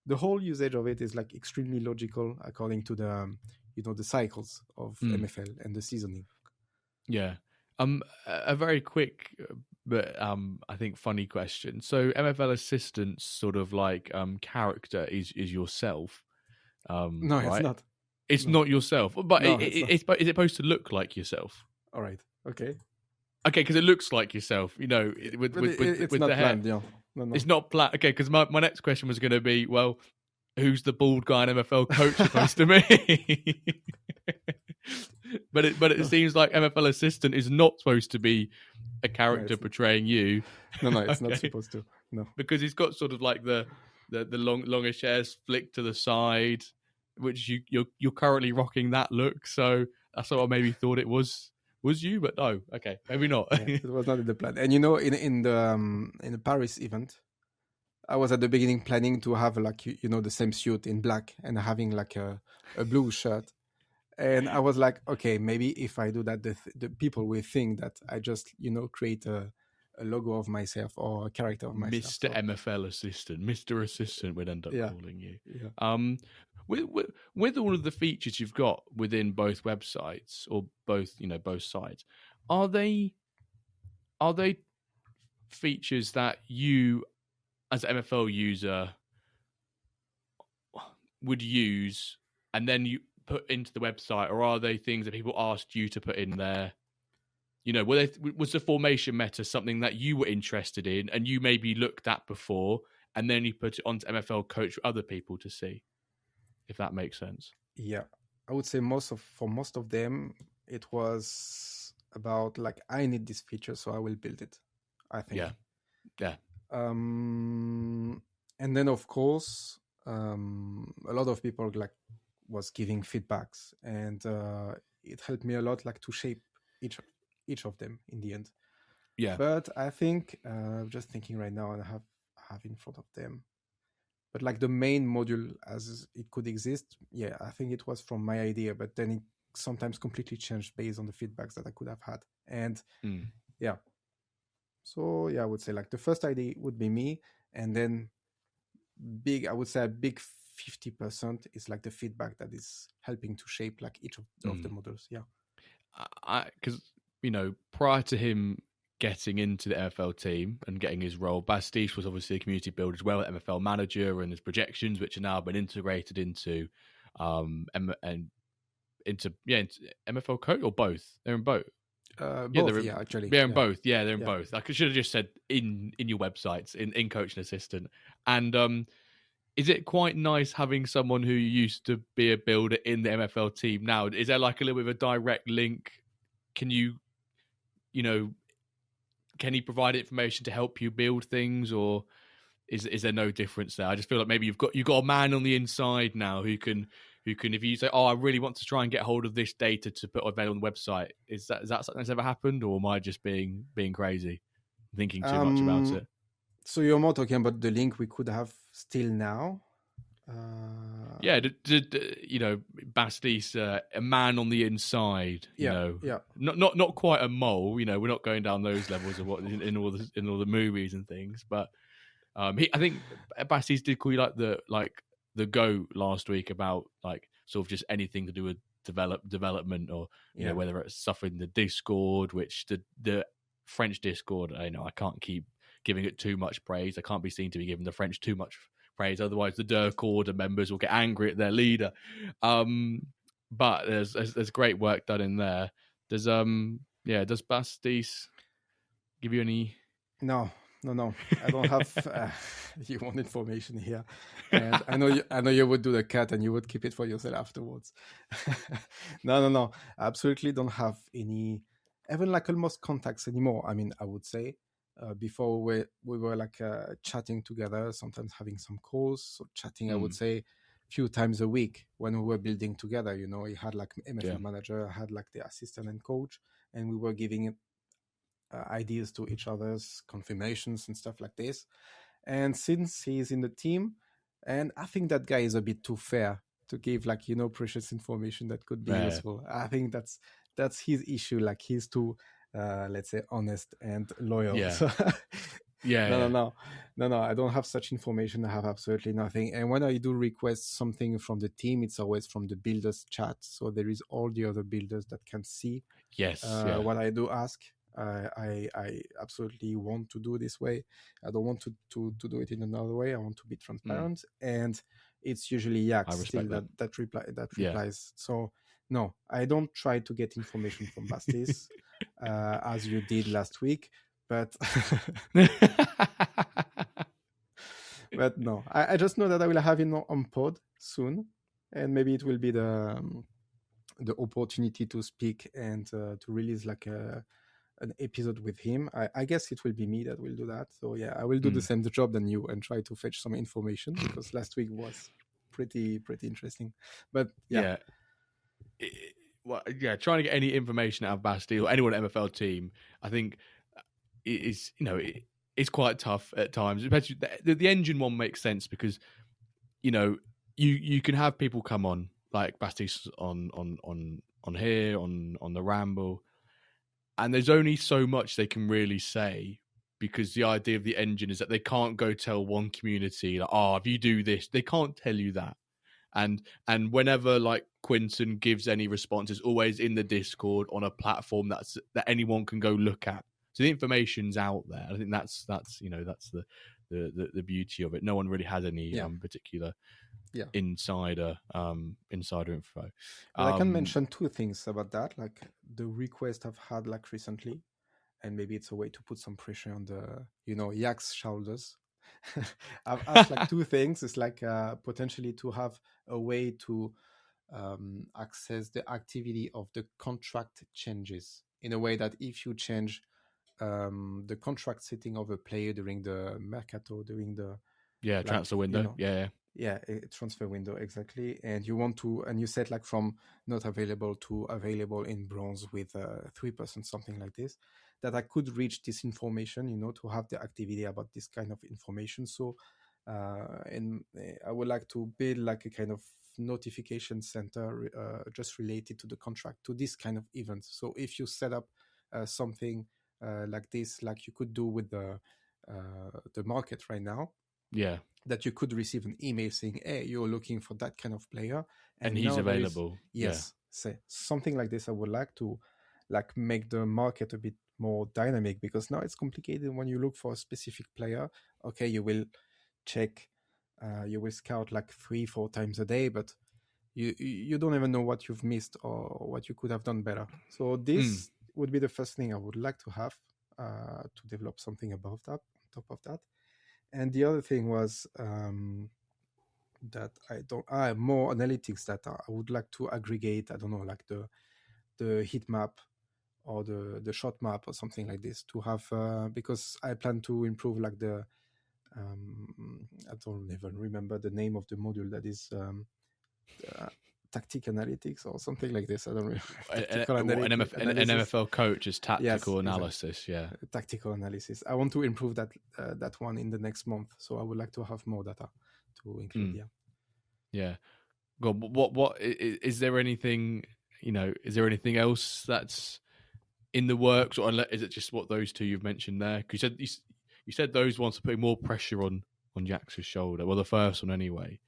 the whole usage of it is like extremely logical according to the, the cycles of MFL and the seasoning. Yeah. A very quick, but I think funny question. So MFL Assistant's sort of like character is yourself. No, right? It's not. It's not yourself, but is it supposed to look like yourself? All right. Okay. Okay, because it looks like yourself, with it's with not the hair. planned, No. It's not planned. Okay, because my next question was going to be, well, who's the bald guy in MFL Coach supposed to be? but it seems like MFL Assistant is not supposed to be a character portraying you. No, it's not supposed to. No, because he's got sort of like the longish hairs flicked to the side, which you're currently rocking that look. So that's what I maybe thought it was you, but no, okay, maybe not. It was not in the plan. And in the Paris event, I was at the beginning planning to have like the same suit in black and having like a blue shirt, and I was like, okay, maybe if I do that, the people will think that I just create a logo of myself or a character of myself. Mr. MFL Assistant, Mr. Assistant, we'd end up calling you. Yeah. With all of the features you've got within both websites or both sites, are they features that you as an MFL user would use and then you put into the website, or are they things that people asked you to put in there? Was the formation meta something that you were interested in and you maybe looked at before, and then you put it onto MFL Coach for other people to see? If that makes sense. Yeah, I would say for most of them, it was about like, I need this feature, so I will build it, I think. Yeah. And then of course, a lot of people like was giving feedbacks, and it helped me a lot, like to shape each of them in the end. Yeah. But I think just thinking right now, and I have in front of them. But like the main module as it could exist, I think it was from my idea, but then it sometimes completely changed based on the feedbacks that I could have had. And so I would say like the first idea would be me, and then I would say a big 50% is like the feedback that is helping to shape like each of the models. Yeah. Because, prior to him getting into the MFL team and getting his role, Bastille was obviously a community builder as well, MFL manager, and his projections, which are now been integrated into and into MFL Coach, or both? They're in both. Both, actually. They're in both. Yeah, they're in Yeah. both. I should have just said in your websites in Coach and Assistant. And is it quite nice having someone who used to be a builder in the MFL team now? Is there like a little bit of a direct link? Can you can he provide information to help you build things, or is there no difference there? I just feel like maybe you've got a man on the inside now who can if you say, oh, I really want to try and get hold of this data to put available on the website, is that something that's ever happened, or am I just being crazy, thinking too much about it? So you're more talking about the link we could have still now? Yeah, Bastis, a man on the inside. Not quite a mole. We're not going down those levels of what in all the movies and things. But I think Bastis did call you like the GOAT last week about like sort of just anything to do with development, or whether it's stuff in the Discord, which the French Discord. I can't keep giving it too much praise. I can't be seen to be giving the French too much praise, otherwise the Dirk order members will get angry at their leader. But there's great work done in there. Does Bastis give you any? No, I don't have you want information here, and I know you would do the cut and you would keep it for yourself afterwards. No, I absolutely don't have any, even like almost contacts anymore. I mean, I would say before we were like chatting together, sometimes having some calls, so chatting I would say a few times a week when we were building together. He had like MFL manager, I had like the assistant and coach, and we were giving it ideas to each other's, confirmations and stuff like this. And since he's in the team, and I think that guy is a bit too fair to give like precious information that could be useful. I think that's his issue. Like he's too let's say honest and loyal. No, I don't have such information. I have absolutely nothing. And when I do request something from the team, it's always from the builders chat, so there is all the other builders that can see what I do ask. I absolutely want to do this way. I don't want to do it in another way. I want to be transparent, and it's usually still that replies. So no, I don't try to get information from Bastis as you did last week, but but no, I just know that I will have him on pod soon, and maybe it will be the opportunity to speak and to release like an episode with him. I guess it will be me that will do that. So yeah, I will do the same job than you and try to fetch some information, because last week was pretty interesting. But trying to get any information out of Basti or anyone at MFL team, I think it's it's quite tough at times. Especially the engine one makes sense because you can have people come on like Basti's on here on the Ramble, and there's only so much they can really say, because the idea of the engine is that they can't go tell one community like, oh, if you do this, they can't tell you that. And whenever like Quinton gives any response, it's always in the Discord on a platform that anyone can go look at. So the information's out there. I think that's the beauty of it. No one really has any particular insider info. Well, I can mention two things about that, like the request I've had like recently, and maybe it's a way to put some pressure on the Yak's shoulders. I've asked like two things. It's like potentially to have a way to access the activity of the contract changes in a way that if you change the contract setting of a player during the mercato, during the transfer window, transfer window, exactly, and you want to, and you set like from not available to available in bronze with 3%, something like this, that I could reach this information, to have the activity about this kind of information. So and I would like to build like a kind of notification center just related to the contract, to this kind of event. So if you set up something like this, like you could do with the market right now, that you could receive an email saying, hey, you're looking for that kind of player and he's available. Say something like this. I would like to like make the market a bit more dynamic, because now it's complicated when you look for a specific player. Okay, you will check, you will scout like 3-4 times a day, but you don't even know what you've missed or what you could have done better. So this would be the first thing I would like to have, to develop something above that, on top of that. And the other thing was, that I have more analytics data. I would like to aggregate, I don't know, like the heat map or the shot map or something like this, to have, because I plan to improve like I don't even remember the name of the module that is, tactic analytics or something like this. I don't remember. Tactical An analysis. MFL coach is tactical Yes, analysis. exactly. Yeah. Tactical analysis. I want to improve that one in the next month. So I would like to have more data to include. Yeah. Yeah. God, what is there anything, is there anything else that's in the works, or is it just what those two you've mentioned there? Because you said those ones are putting more pressure on Jax's shoulder. Well, the first one anyway.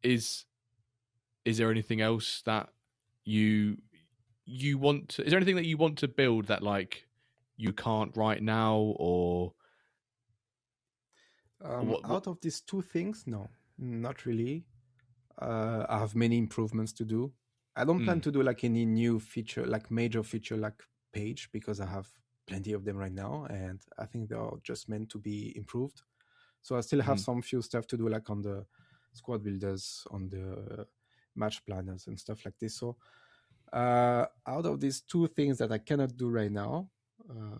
Is there anything else that you want to? Is there anything that you want to build that like you can't right now, or what? Out of these two things, no, not really. I have many improvements to do. I don't plan to do like any new feature, like major feature, like page, because I have plenty of them right now, and I think they are just meant to be improved. So I still have some few stuff to do, like on the squad builders, on the match planners and stuff like this. So out of these two things that I cannot do right now,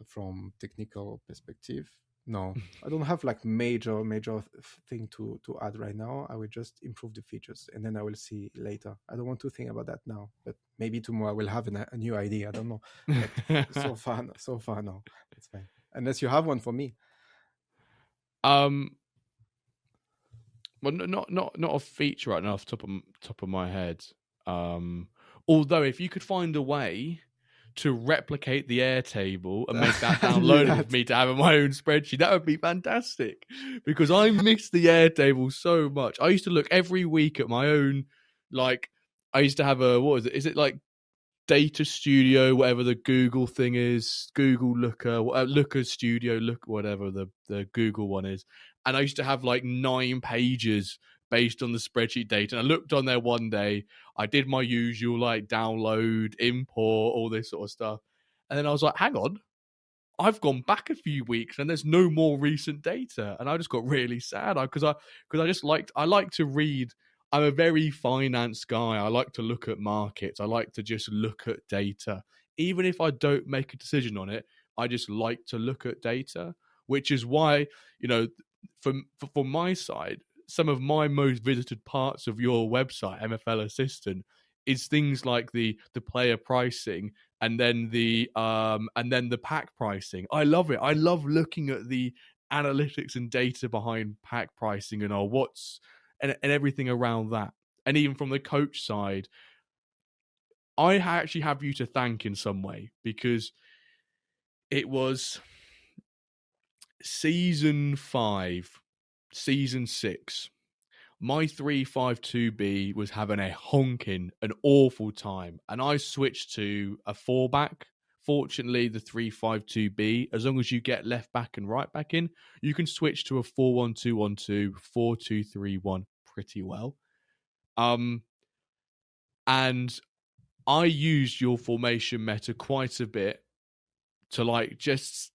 from technical perspective, no, I don't have like major thing to add right now. I will just improve the features, and then I will see later. I don't want to think about that now, but maybe tomorrow I will have a new idea. I don't know. But so far, no, it's fine. Unless you have one for me. Well, not a feature right now off the top of my head. Although if you could find a way to replicate the Airtable and make that downloadable for me to have in my own spreadsheet, that would be fantastic. Because I miss the Airtable so much. I used to look every week at my own, like I used to have what is it? Is it like Data Studio, whatever the Google thing is, Google Looker, Looker Studio, whatever the Google one is. And I used to have like 9 pages based on the spreadsheet data. And I looked on there one day, I did my usual like download, import, all this sort of stuff. And then I was like, hang on, I've gone back a few weeks and there's no more recent data. And I just got really sad because I like to read. I'm a very finance guy. I like to look at markets. I like to just look at data. Even if I don't make a decision on it, I just like to look at data, which is why, from my side, some of my most visited parts of your website, MFL Assistant, is things like the player pricing and then the pack pricing. I love it. I love looking at the analytics and data behind pack pricing and and everything around that. And even from the coach side, I actually have you to thank in some way, because it was season 5, season 6. My 3-5-2B was having an awful time, and I switched to a 4-back. Fortunately, the 3-5-2B, as long as you get left back and right back in, you can switch to a 4-1-2-1-2, 4-2-3-1 pretty well. And I used your formation meta quite a bit to like just,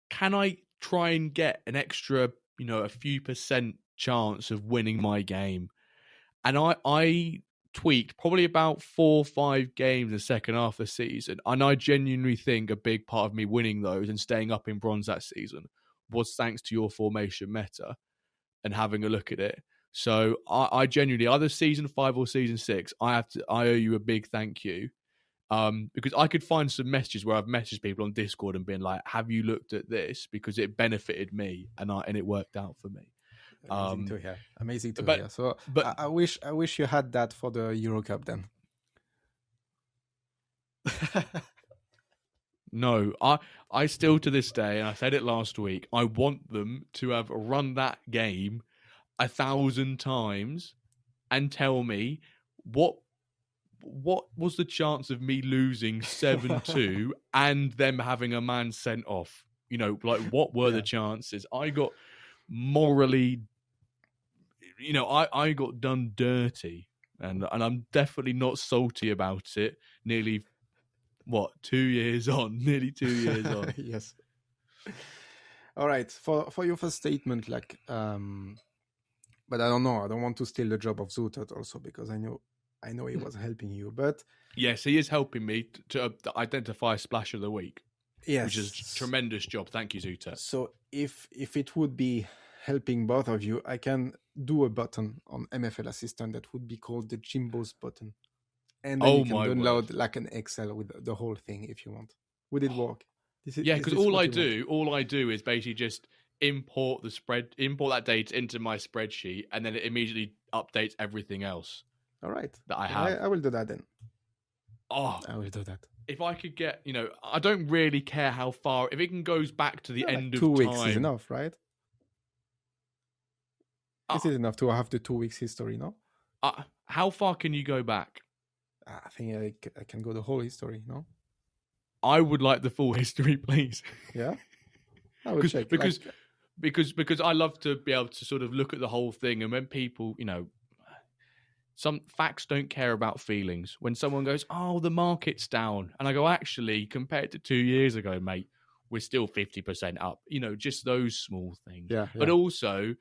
can I try and get an extra, a few % chance of winning my game? And I tweaked probably about 4 or 5 games the second half of the season, and I genuinely think a big part of me winning those and staying up in bronze that season was thanks to your formation meta and having a look at it. So I genuinely, either season 5 or season 6, I owe you a big thank you. Because I could find some messages where I've messaged people on Discord and been like, have you looked at this? Because it benefited me and it worked out for me. Amazing to hear. So but I wish you had that for the Euro Cup then. No, I still to this day, and I said it last week, I want them to have run that game 1,000 times and tell me what was the chance of me losing 7-2 and them having a man sent off? Like what were the chances? I got morally, I got done dirty and I'm definitely not salty about it. Nearly 2 years on? Nearly 2 years on. Yes. All right. For your first statement, like, but I don't know. I don't want to steal the job of Zutat also, because I know he was helping you. But yes, he is helping me to identify Splash of the Week. yes, which is a tremendous job. Thank you, Zutat. So if it would be helping both of you, I can do a button on MFL Assistant that would be called the Jimbo's button, and then you can download like an Excel with the whole thing if you want. Would it work? Because all I do is basically just import that data into my spreadsheet, and then it immediately updates everything else. All right, that I have. I will do that then. Oh, I will do that. If I could get, I don't really care how far. If it goes back to the end of 2 weeks time, is enough, right? Is it enough to have the 2 weeks history now? How far can you go back? I think I can go the whole history. No, I would like the full history, please. Yeah, I would check because I love to be able to sort of look at the whole thing, and when people, some facts don't care about feelings. When someone goes, "Oh, the market's down," and I go, "Actually, compared to 2 years ago, mate, we're still 50% up." Just those small things. Yeah. But also,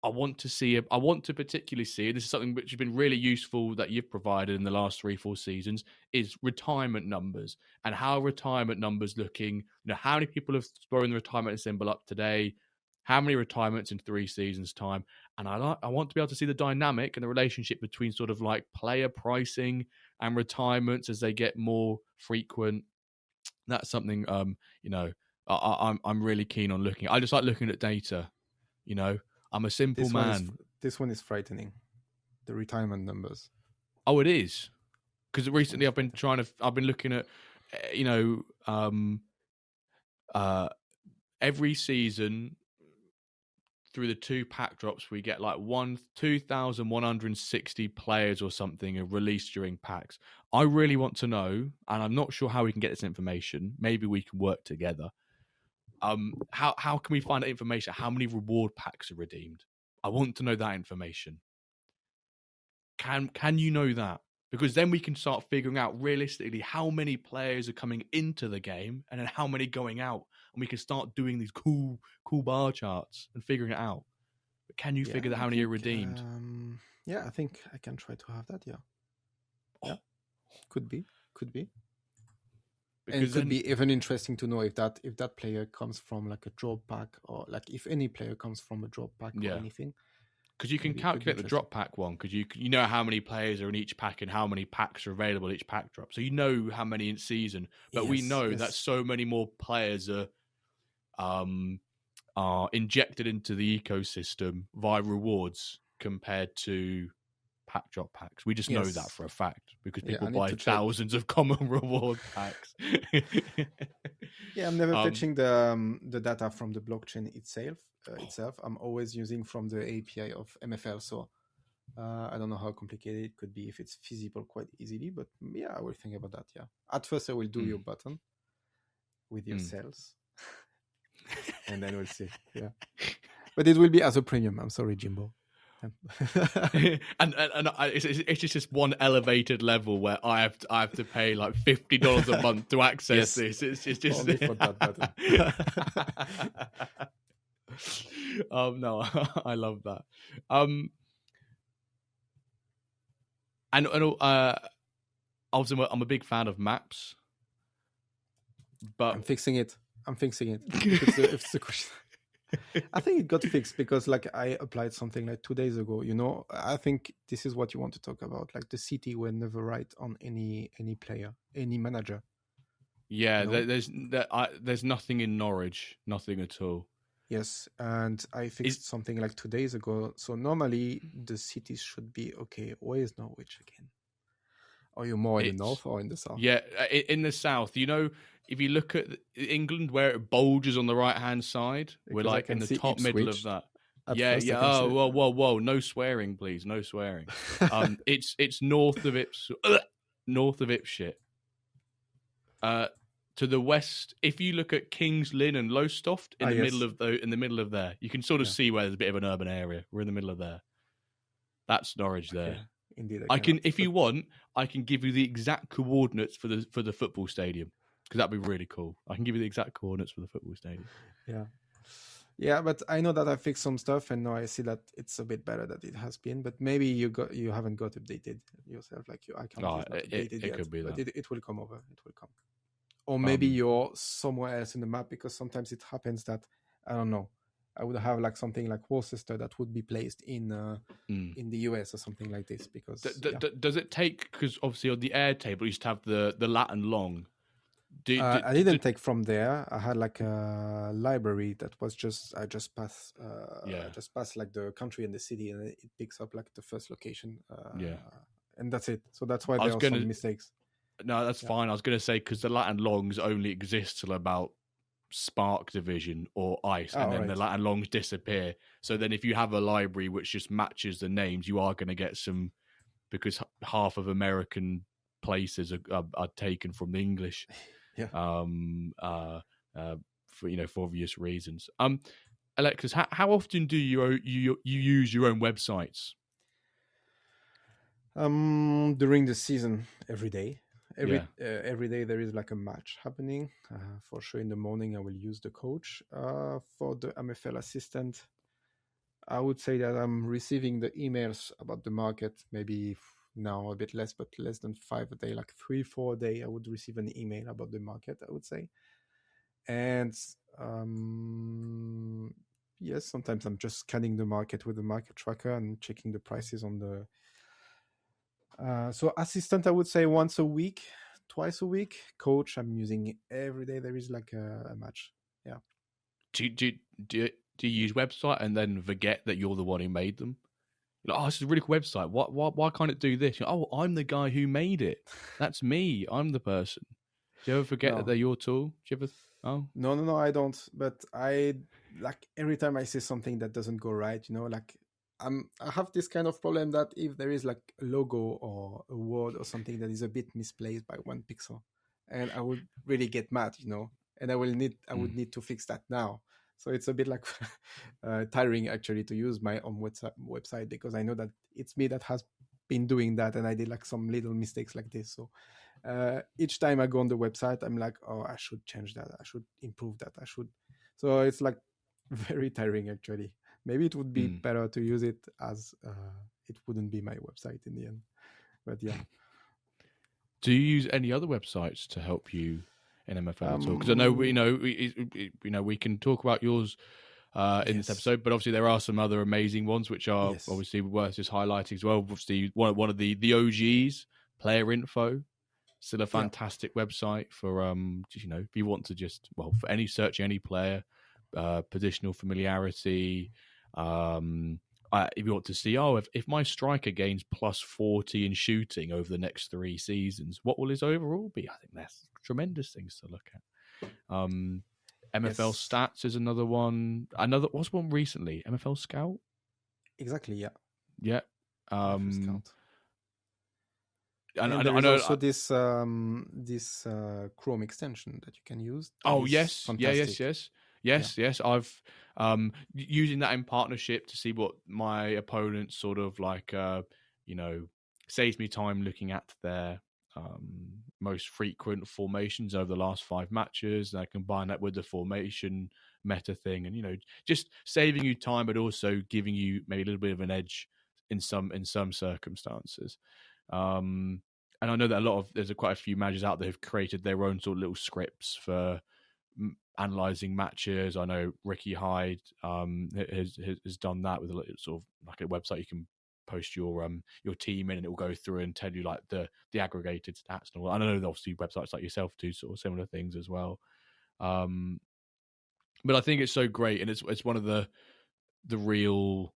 I want to particularly see, this is something which has been really useful that you've provided in the last 3-4 seasons, is retirement numbers, and how retirement numbers looking. How many people have thrown the retirement symbol up today? How many retirements in 3 seasons' time? And I want to be able to see the dynamic and the relationship between sort of like player pricing and retirements as they get more frequent. That's something I'm really keen on looking at. I just like looking at data. I'm a simple man. This one is frightening. The retirement numbers. Oh, it is. Because recently I've been looking at, every season through the 2 pack drops, we get like 2,160 players or something are released during packs. I really want to know, and I'm not sure how we can get this information. Maybe we can work together. How can we find that information? How many reward packs are redeemed? I want to know that information. Can you know that? Because then we can start figuring out realistically how many players are coming into the game and then how many going out, and we can start doing these cool bar charts and figuring it out. But can you figure out how many are redeemed? I think I can try to have that. Yeah, could be. Because and it could be even interesting to know if that player comes from like a drop pack, or like if any player comes from a drop pack or anything. Because you can calculate the drop pack one, because you know how many players are in each pack and how many packs are available each pack drop. So you know how many in season, but we know that so many more players are injected into the ecosystem via rewards compared to pack drop packs. We just know that for a fact because people buy thousands of common reward packs. I'm never fetching the data from the blockchain itself. I'm always using from the API of MFL. So I don't know how complicated it could be, if it's feasible quite easily, but I will think about that. At first I will do your button with your cells and then we'll see. But it will be as a premium. I'm sorry, Jimbo. and it's just one elevated level where I have to pay like $50 a month to access this. It's just only for that button. No, I love that. And obviously I'm a big fan of maps, but I'm fixing it. If it's the question. I think it got fixed because like I applied something like 2 days ago. I think this is what you want to talk about. Like the city were never right on any player, any manager. Yeah, there's nothing in Norwich, nothing at all. Yes, and I fixed something like 2 days ago. So normally the cities should be okay. Where is Norwich again? Are you more in the north or in the south? Yeah, in the south. If you look at England, where it bulges on the right-hand side, we're like in the top middle of that. Oh, whoa! No swearing, please. No swearing. It's north of Ipswich. To the west, if you look at King's Lynn and Lowestoft in the middle of there, you can sort of see where there's a bit of an urban area. We're in the middle of there. That's Norwich there. Okay, indeed, I can, cannot. if you want, I can give you the exact coordinates for the football stadium, because that'd be really cool. I can give you the exact coordinates for the football stadium. Yeah, but I know that I fixed some stuff, and now I see that it's a bit better than it has been. But maybe you haven't got updated yourself, like your account is not updated It yet. could be But that. it will come over. It will come. Or maybe you're somewhere else in the map, because sometimes it happens that, I don't know, I would have like something like Worcester that would be placed in the US or something like this. Because does it take, because obviously on the Airtable you used to have the Latin long. I didn't take from there. I had like a library that was I just pass like the country and the city, and it picks up like the first location. And that's it. So that's why there are some mistakes. No, that's fine. I was going to say, because the Latin longs only exist till about Spark Division or Ice, and then the Latin longs disappear. So then if you have a library which just matches the names, you are going to get some, because half of American places are taken from the English. For obvious reasons. Alexis, how often do you use your own websites? During the season, every day. Every day there is like a match happening. For sure, in the morning I will use the coach. For the MFL assistant, I would say that I'm receiving the emails about the market, maybe now a bit less, but less than 5 a day, like 3-4 a day. I would receive an email about the market, I would say. And yes, sometimes I'm just scanning the market with the market tracker and checking the prices on the so assistant, I would say once a week, twice a week. Coach, I'm using every day. There is like a match. Yeah. Do you use website and then forget that you're the one who made them? Like, oh, this is a really cool website. Why can't it do this? Oh, I'm the guy who made it. That's me. I'm the person. Do you ever forget that they're your tool? Do you ever? Oh, no, I don't. But I like every time I see something that doesn't go right, like I have this kind of problem that if there is like a logo or a word or something that is a bit misplaced by 1 pixel, and I would really get mad, and I would need to fix that now. So it's a bit like tiring actually to use my own website, because I know that it's me that has been doing that, and I did like some little mistakes like this. So each time I go on the website, I'm like, oh, I should change that. I should improve that. I should. So it's like very tiring actually. Maybe it would be better to use it as it wouldn't be my website in the end. But yeah. Do you use any other websites to help you in MFL at all? Because I know we can talk about yours in this episode, but obviously there are some other amazing ones which are obviously worth just highlighting as well. Obviously, one of the OGs, Player Info, still a fantastic website for if you want to just for any searching any player, positional familiarity. If you want to see, if my striker gains plus 40 in shooting over the next 3 seasons, what will his overall be? I think that's tremendous things to look at. MFL Stats is another one. What's one recently? MFL Scout? Exactly, yeah. Yeah. Scout. And there is also this Chrome extension that you can use. Yes. I've using that in partnership to see what my opponents sort of like. Saves me time looking at their most frequent formations over the last 5 matches, and I combine that with the formation meta thing, and just saving you time, but also giving you maybe a little bit of an edge in some circumstances. And I know that there's quite a few managers out there who've created their own sort of little scripts for analyzing matches. I know Ricky Hyde has done that with a sort of like a website you can post your team in, and it will go through and tell you like the aggregated stats and all. I know obviously websites like yourself do sort of similar things as well. But I think it's so great, and it's one of the real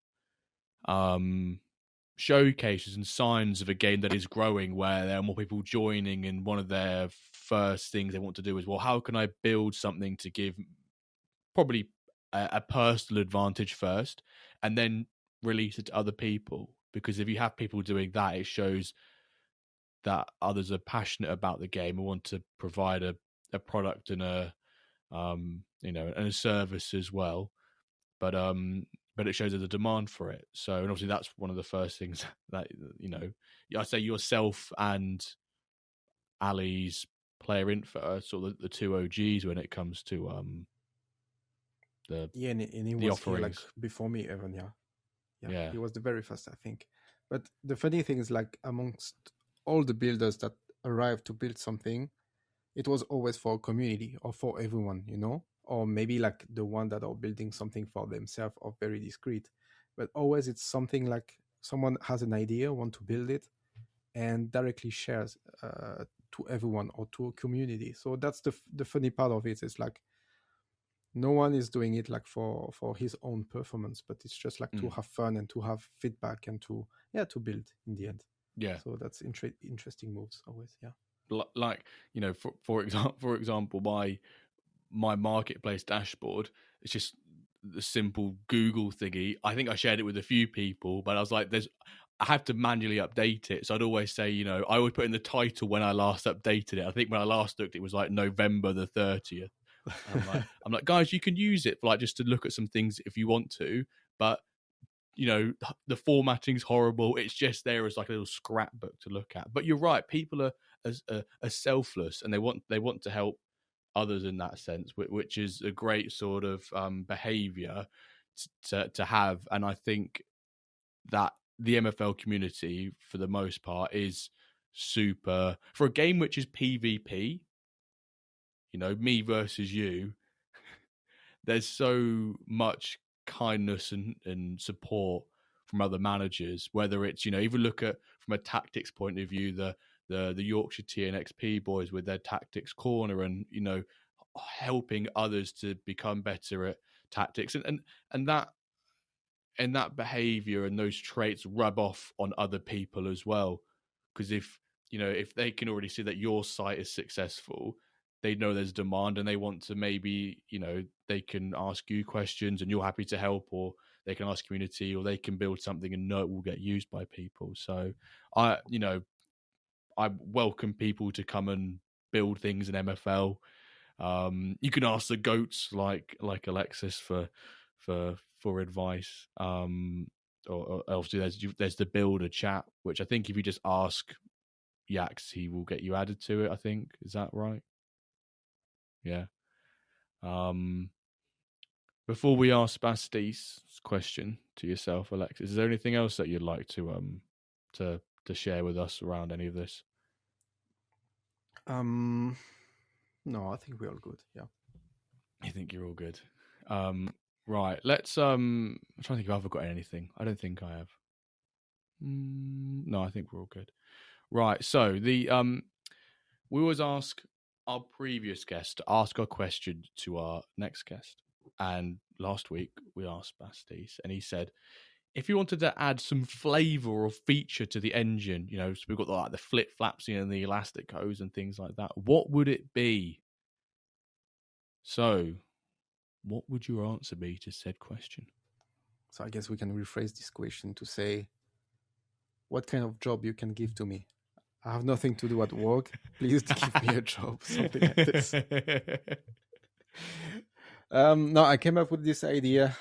showcases and signs of a game that is growing, where there are more people joining, and one of their first things they want to do is, how can I build something to give probably a personal advantage first, and then release it to other people? Because if you have people doing that, it shows that others are passionate about the game and want to provide a product and a and a service as well. But but it shows there's a demand for it. So, and obviously that's one of the first things that, I say yourself and Ali's player info are sort of the two OGs when it comes to and he the was here like offerings. before me even. Yeah. He was the very first, I think. But the funny thing is, like, amongst all the builders that arrived to build something, it was always for a community or for everyone, or maybe like the one that are building something for themselves or very discreet. But always it's something like someone has an idea, want to build it, and directly shares to everyone or to a community. So that's the funny part of it. It's like no one is doing it like for his own performance, but it's just like to have fun and to have feedback and to build in the end. Yeah. So that's interesting moves always. Yeah. Like, for example, my marketplace dashboard, it's just the simple Google thingy. I think I shared it with a few people, but I was like, I have to manually update it. So I'd always say, I always put in the title when I last updated it. I think when I last looked, it was like November the 30th. I'm like, guys, you can use it for like just to look at some things if you want to, but the formatting's horrible. It's just there as like a little scrapbook to look at. But you're right, people are selfless and they want to help others in that sense, which is a great sort of behavior to have. And I think that the MFL community, for the most part, is super for a game which is PvP. Me versus you. There's so much kindness and support from other managers, whether it's even look at from a tactics point of view, the Yorkshire TNXP boys with their tactics corner, and helping others to become better at tactics, and that behavior and those traits rub off on other people as well, because if they can already see that your site is successful, they know there's demand and they want to maybe, they can ask you questions and you're happy to help, or they can ask community, or they can build something and know it will get used by people. So I welcome people to come and build things in MFL. You can ask the goats like Alexis for advice. Or obviously there's the builder chat, which I think if you just ask Yax, he will get you added to it. I think, is that right? Yeah. Before we ask Basti's question to yourself, Alexis, is there anything else that you'd like to share with us around any of this? No, I think we're all good. Yeah. You think you're all good? Right. Let's I'm trying to think if I've got anything. I don't think I have. No, I think we're all good. Right. So we always ask our previous guest to ask our question to our next guest. And last week we asked Bastis, and he said, if you wanted to add some flavor or feature to the engine, so we've got like the flip flaps and the elastic hose and things like that, what would it be? So, what would your answer be to said question? So I guess we can rephrase this question to say, what kind of job you can give to me? I have nothing to do at work. Please give me a job, something like this. No, I came up with this idea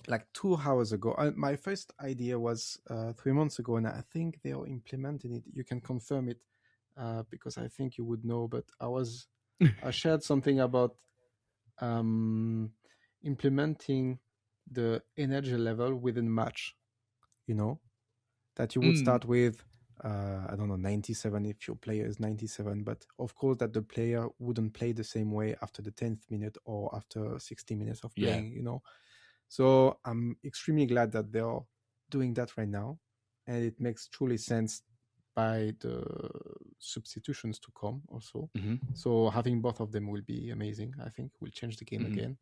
like 2 hours ago. My first idea was 3 months ago, and I think they are implementing it. You can confirm it because I think you would know. But I shared something about implementing the energy level within match. That you would start with, I don't know, 97 if your player is 97, but of course that the player wouldn't play the same way after the 10th minute or after 60 minutes of playing, So I'm extremely glad that they are doing that right now. And it makes truly sense by the substitutions to come also. Mm-hmm. So having both of them will be amazing. I think will change the game again.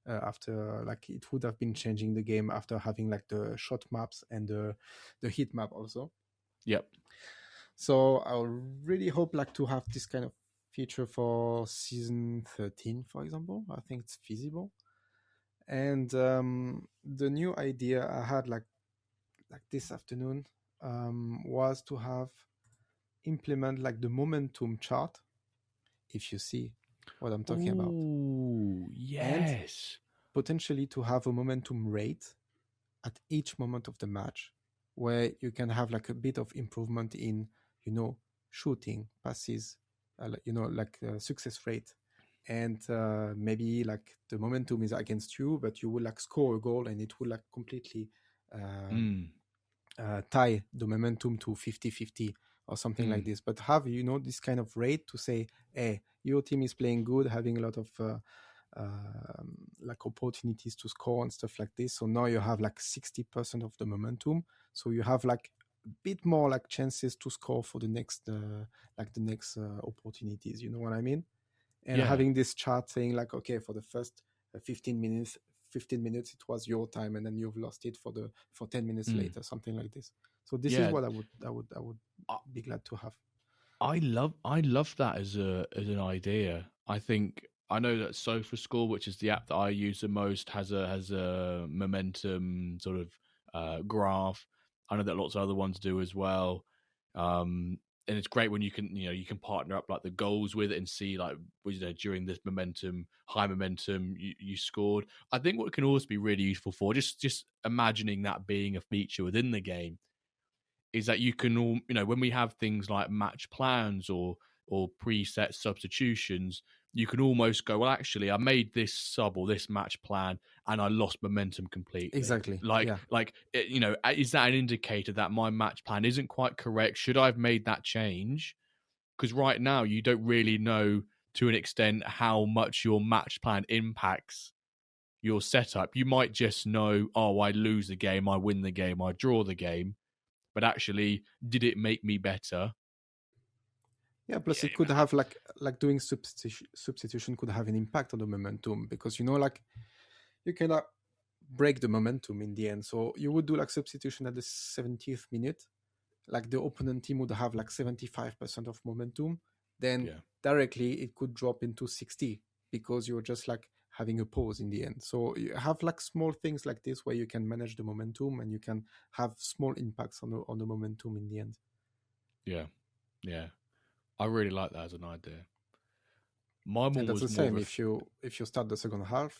After like it would have been changing the game after having like the shot maps and the heat map also. Yep. So I really hope like to have this kind of feature for season 13, for example. I think it's feasible. And the new idea I had like this afternoon was to implement like the momentum chart, if you see what I'm talking about. Oh, yes. potentially to have a momentum rate at each moment of the match, where you can have like a bit of improvement in, shooting, passes, success rate. And maybe like the momentum is against you, but you will like score a goal and it will like completely tie the momentum to 50-50 or something like this. But have, this kind of rate to say, hey, your team is playing good, having a lot of like opportunities to score and stuff like this. So now you have like 60% of the momentum. So you have like a bit more like chances to score for the next opportunities. You know what I mean? And having this chart saying like, okay, for the first 15 minutes it was your time, and then you've lost it for 10 minutes later, something like this. So this is what I would be glad to have. I love that as an idea. I know that SofaScore, which is the app that I use the most, has a momentum sort of graph. I know that lots of other ones do as well. And it's great when you can partner up like the goals with it and see like during this high momentum you scored. I think what it can also be really useful for, just imagining that being a feature within the game, is that you can all, when we have things like match plans or preset substitutions, you can almost go, well, actually, I made this sub or this match plan and I lost momentum completely. Exactly. Is that an indicator that my match plan isn't quite correct? Should I have made that change? Because right now you don't really know to an extent how much your match plan impacts your setup. You might just know, oh, I lose the game, I win the game, I draw the game. But actually, did it make me better? Yeah, plus it could have like doing substitution could have an impact on the momentum, because like you cannot break the momentum in the end. So you would do like substitution at the 70th minute, like the opponent team would have like 75% of momentum, then directly it could drop into 60 because you're just like having a pause in the end. So you have like small things like this where you can manage the momentum and you can have small impacts on the momentum in the end. Yeah. I really like that as an idea. And that's the same. If you start the second half,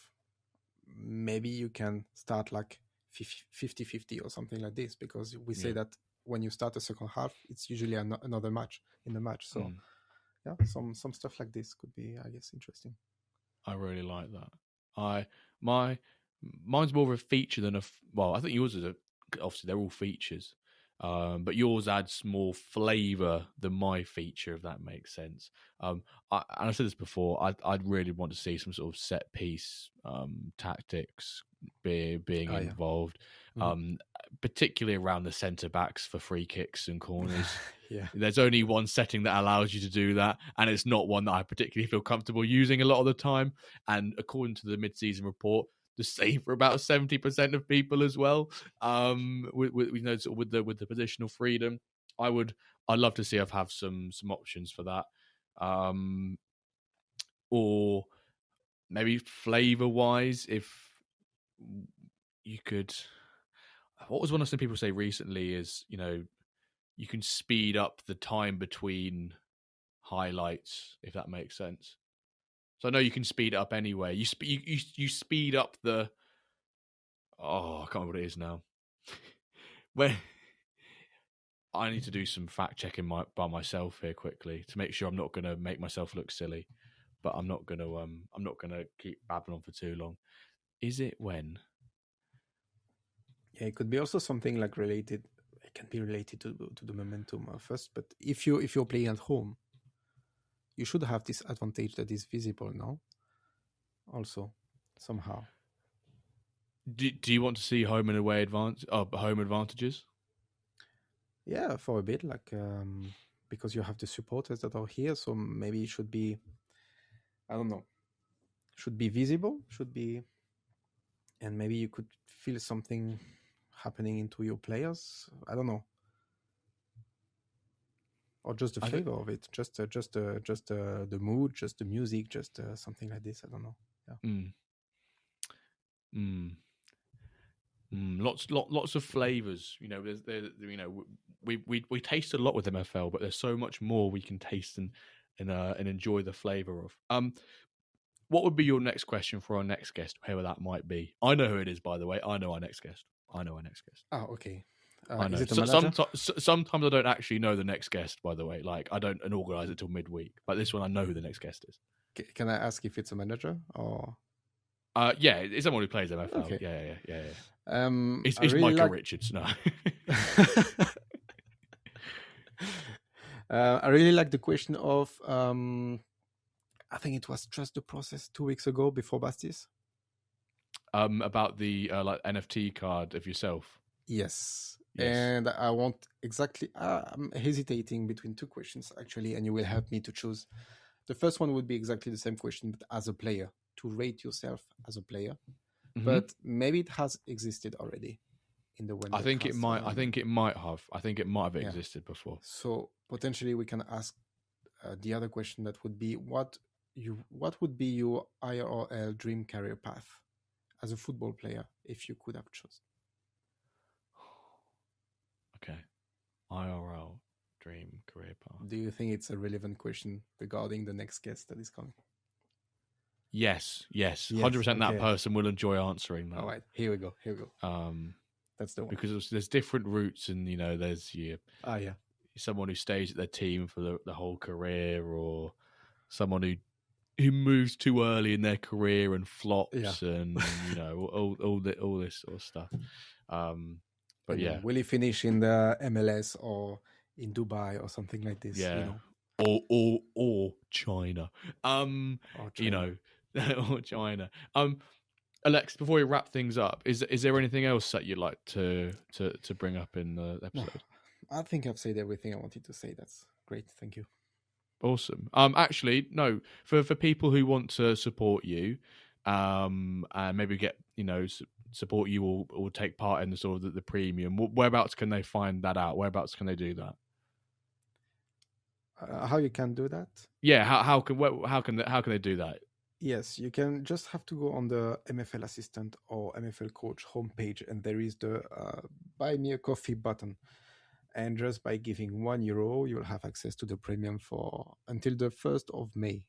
maybe you can start like 50-50 or something like this, because we say that when you start the second half, it's usually another match in the match. So some stuff like this could be, I guess, interesting. I really like that. Mine's more of a feature than I think yours is obviously they're all features. But yours adds more flavor than my feature, if that makes sense. And I said this before, I'd really want to see some sort of set piece tactics being involved, particularly around the centre backs for free kicks and corners. There's only one setting that allows you to do that, and it's not one that I particularly feel comfortable using a lot of the time. And according to the mid-season report, the same for about 70% of people as well. With the positional freedom, I'd love to see have some options for that, or maybe flavor wise, if you could. What was one of some people say recently is you can speed up the time between highlights, if that makes sense. So I know you can speed it up anyway. You speed up the. Oh, I can't remember what it is now. When I need to do some fact checking by myself here quickly to make sure I'm not going to make myself look silly, but I'm not going to keep babbling on for too long. Is it when? Yeah, it could be also something like related. It can be related to the momentum first, but if you're playing at home, you should have this advantage that is visible now. Also, somehow. Do you want to see home and away home advantages? Yeah, for a bit, like because you have the supporters that are here, so maybe it should be, I don't know, should be visible, and maybe you could feel something happening into your players. I don't know, or just the flavor of it, just the mood, just the music, just something like this. I don't know. Lots of flavors. We taste a lot with MFL, but there's so much more we can taste and enjoy the flavor of. what would be your next question for our next guest? Whoever that might be. I know who it is, by the way. I know our next guest. Oh, okay. I know. Is it a manager? Sometimes I don't actually know the next guest, by the way. Like, I don't organize it till midweek. But this one, I know who the next guest is. Can I ask if it's a manager or? Yeah, it's someone who plays MFL. Okay. Yeah. It's really Micah Richards. No. I really like the question of. I think it was Trust the Process 2 weeks ago before Bastis. About the like NFT card of yourself. Yes. And I want exactly. I'm hesitating between two questions actually, and you will help me to choose. The first one would be exactly the same question, but as a player, to rate yourself as a player. Mm-hmm. But maybe it has existed already in the WenDirk. I think it might. I think it might have. I think it might have existed before. So potentially we can ask the other question that would be what would be your IRL dream career path as a football player if you could have chosen? Okay. IRL dream career path. Do you think it's a relevant question regarding the next guest that is coming? Yes. 100% that person will enjoy answering that. All right, here we go. That's the one. Because there's different routes, and there's someone who stays at their team for the whole career, or someone who moves too early in their career and flops, and all this sort of stuff. But will he finish in the MLS or in Dubai or something like this? Yeah, or China. Or China. Alex, before we wrap things up, is there anything else that you'd like to bring up in the episode? No, I think I've said everything I wanted to say. That's great. Thank you. Awesome. Actually, no. For people who want to support you, and maybe get support you or take part in the sort of the premium, whereabouts can they find that out? Whereabouts can they do that? How you can do that? Yeah. How can they do that? Yes, you can just have to go on the MFL Assistant or MFL Coach homepage, and there is the Buy Me a Coffee button. And just by giving €1, you'll have access to the premium for until the 1st of May.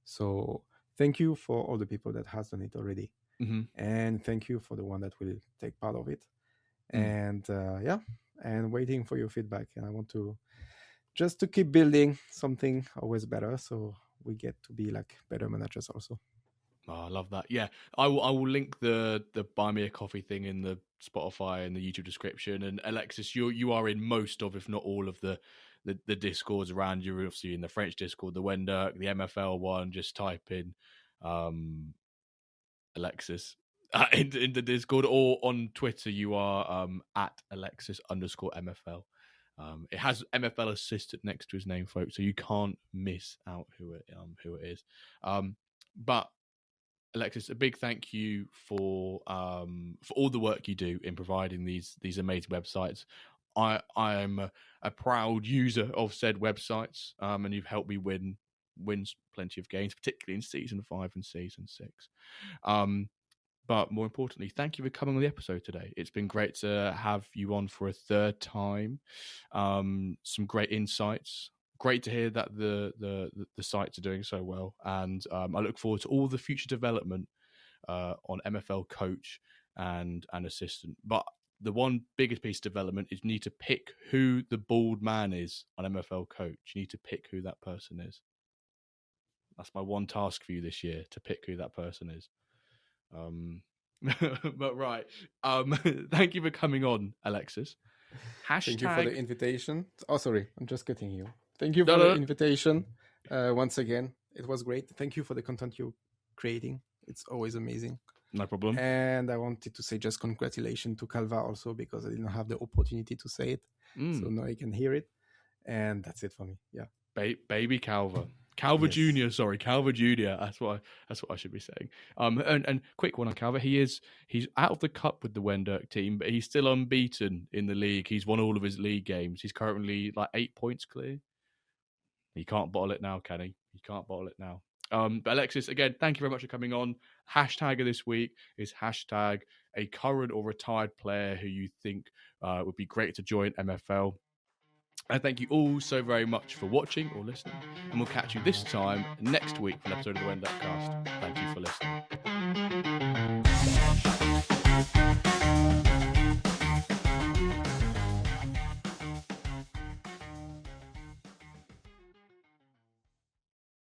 So thank you for all the people that has done it already. Mm-hmm. And thank you for the one that will take part of it. And and waiting for your feedback. And I want to keep building something always better, so we get to be like better managers also. Oh, I love that. Yeah, I will link the Buy Me a Coffee thing in the Spotify and the YouTube description. And Alexis, you are in most of, if not all of the Discords around. You're obviously in the French Discord, the WenDirk, the MFL one. Just type in Alexis in the Discord, or on Twitter you are at Alexis_MFL. It has MFL Assistant next to his name, folks, so you can't miss out who it is. But Alexis, a big thank you for all the work you do in providing these amazing websites. I am a proud user of said websites, and you've helped me win plenty of games, particularly in Season 5 and Season 6. But more importantly, thank you for coming on the episode today. It's been great to have you on for a third time. Some great insights. Great to hear that the sites are doing so well, and I look forward to all the future development on MFL Coach and Assistant. But the one biggest piece of development is you need to pick who the bald man is on MFL Coach. You need to pick who that person is. That's my one task for you this year, to pick who that person is. But right. Thank you for coming on, Alexis. Thank you for the invitation. Oh, sorry, I'm just cutting you. Thank you for the invitation. Once again, it was great. Thank you for the content you're creating. It's always amazing. No problem. And I wanted to say just congratulations to Calva also, because I didn't have the opportunity to say it. So now I can hear it. And that's it for me. Yeah. Baby Calva. Calva Jr. Sorry, Calva Jr. That's what I should be saying. And quick one on Calva. He's out of the cup with the WenDirk team, but he's still unbeaten in the league. He's won all of his league games. He's currently like 8 points clear. He can't bottle it now, can he? He can't bottle it now. But Alexis, again, thank you very much for coming on. Hashtag of this week is hashtag a current or retired player who you think would be great to join MFL. And thank you all so very much for watching or listening. And we'll catch you this time next week for an episode of the WenDirkCast. Thank you for listening.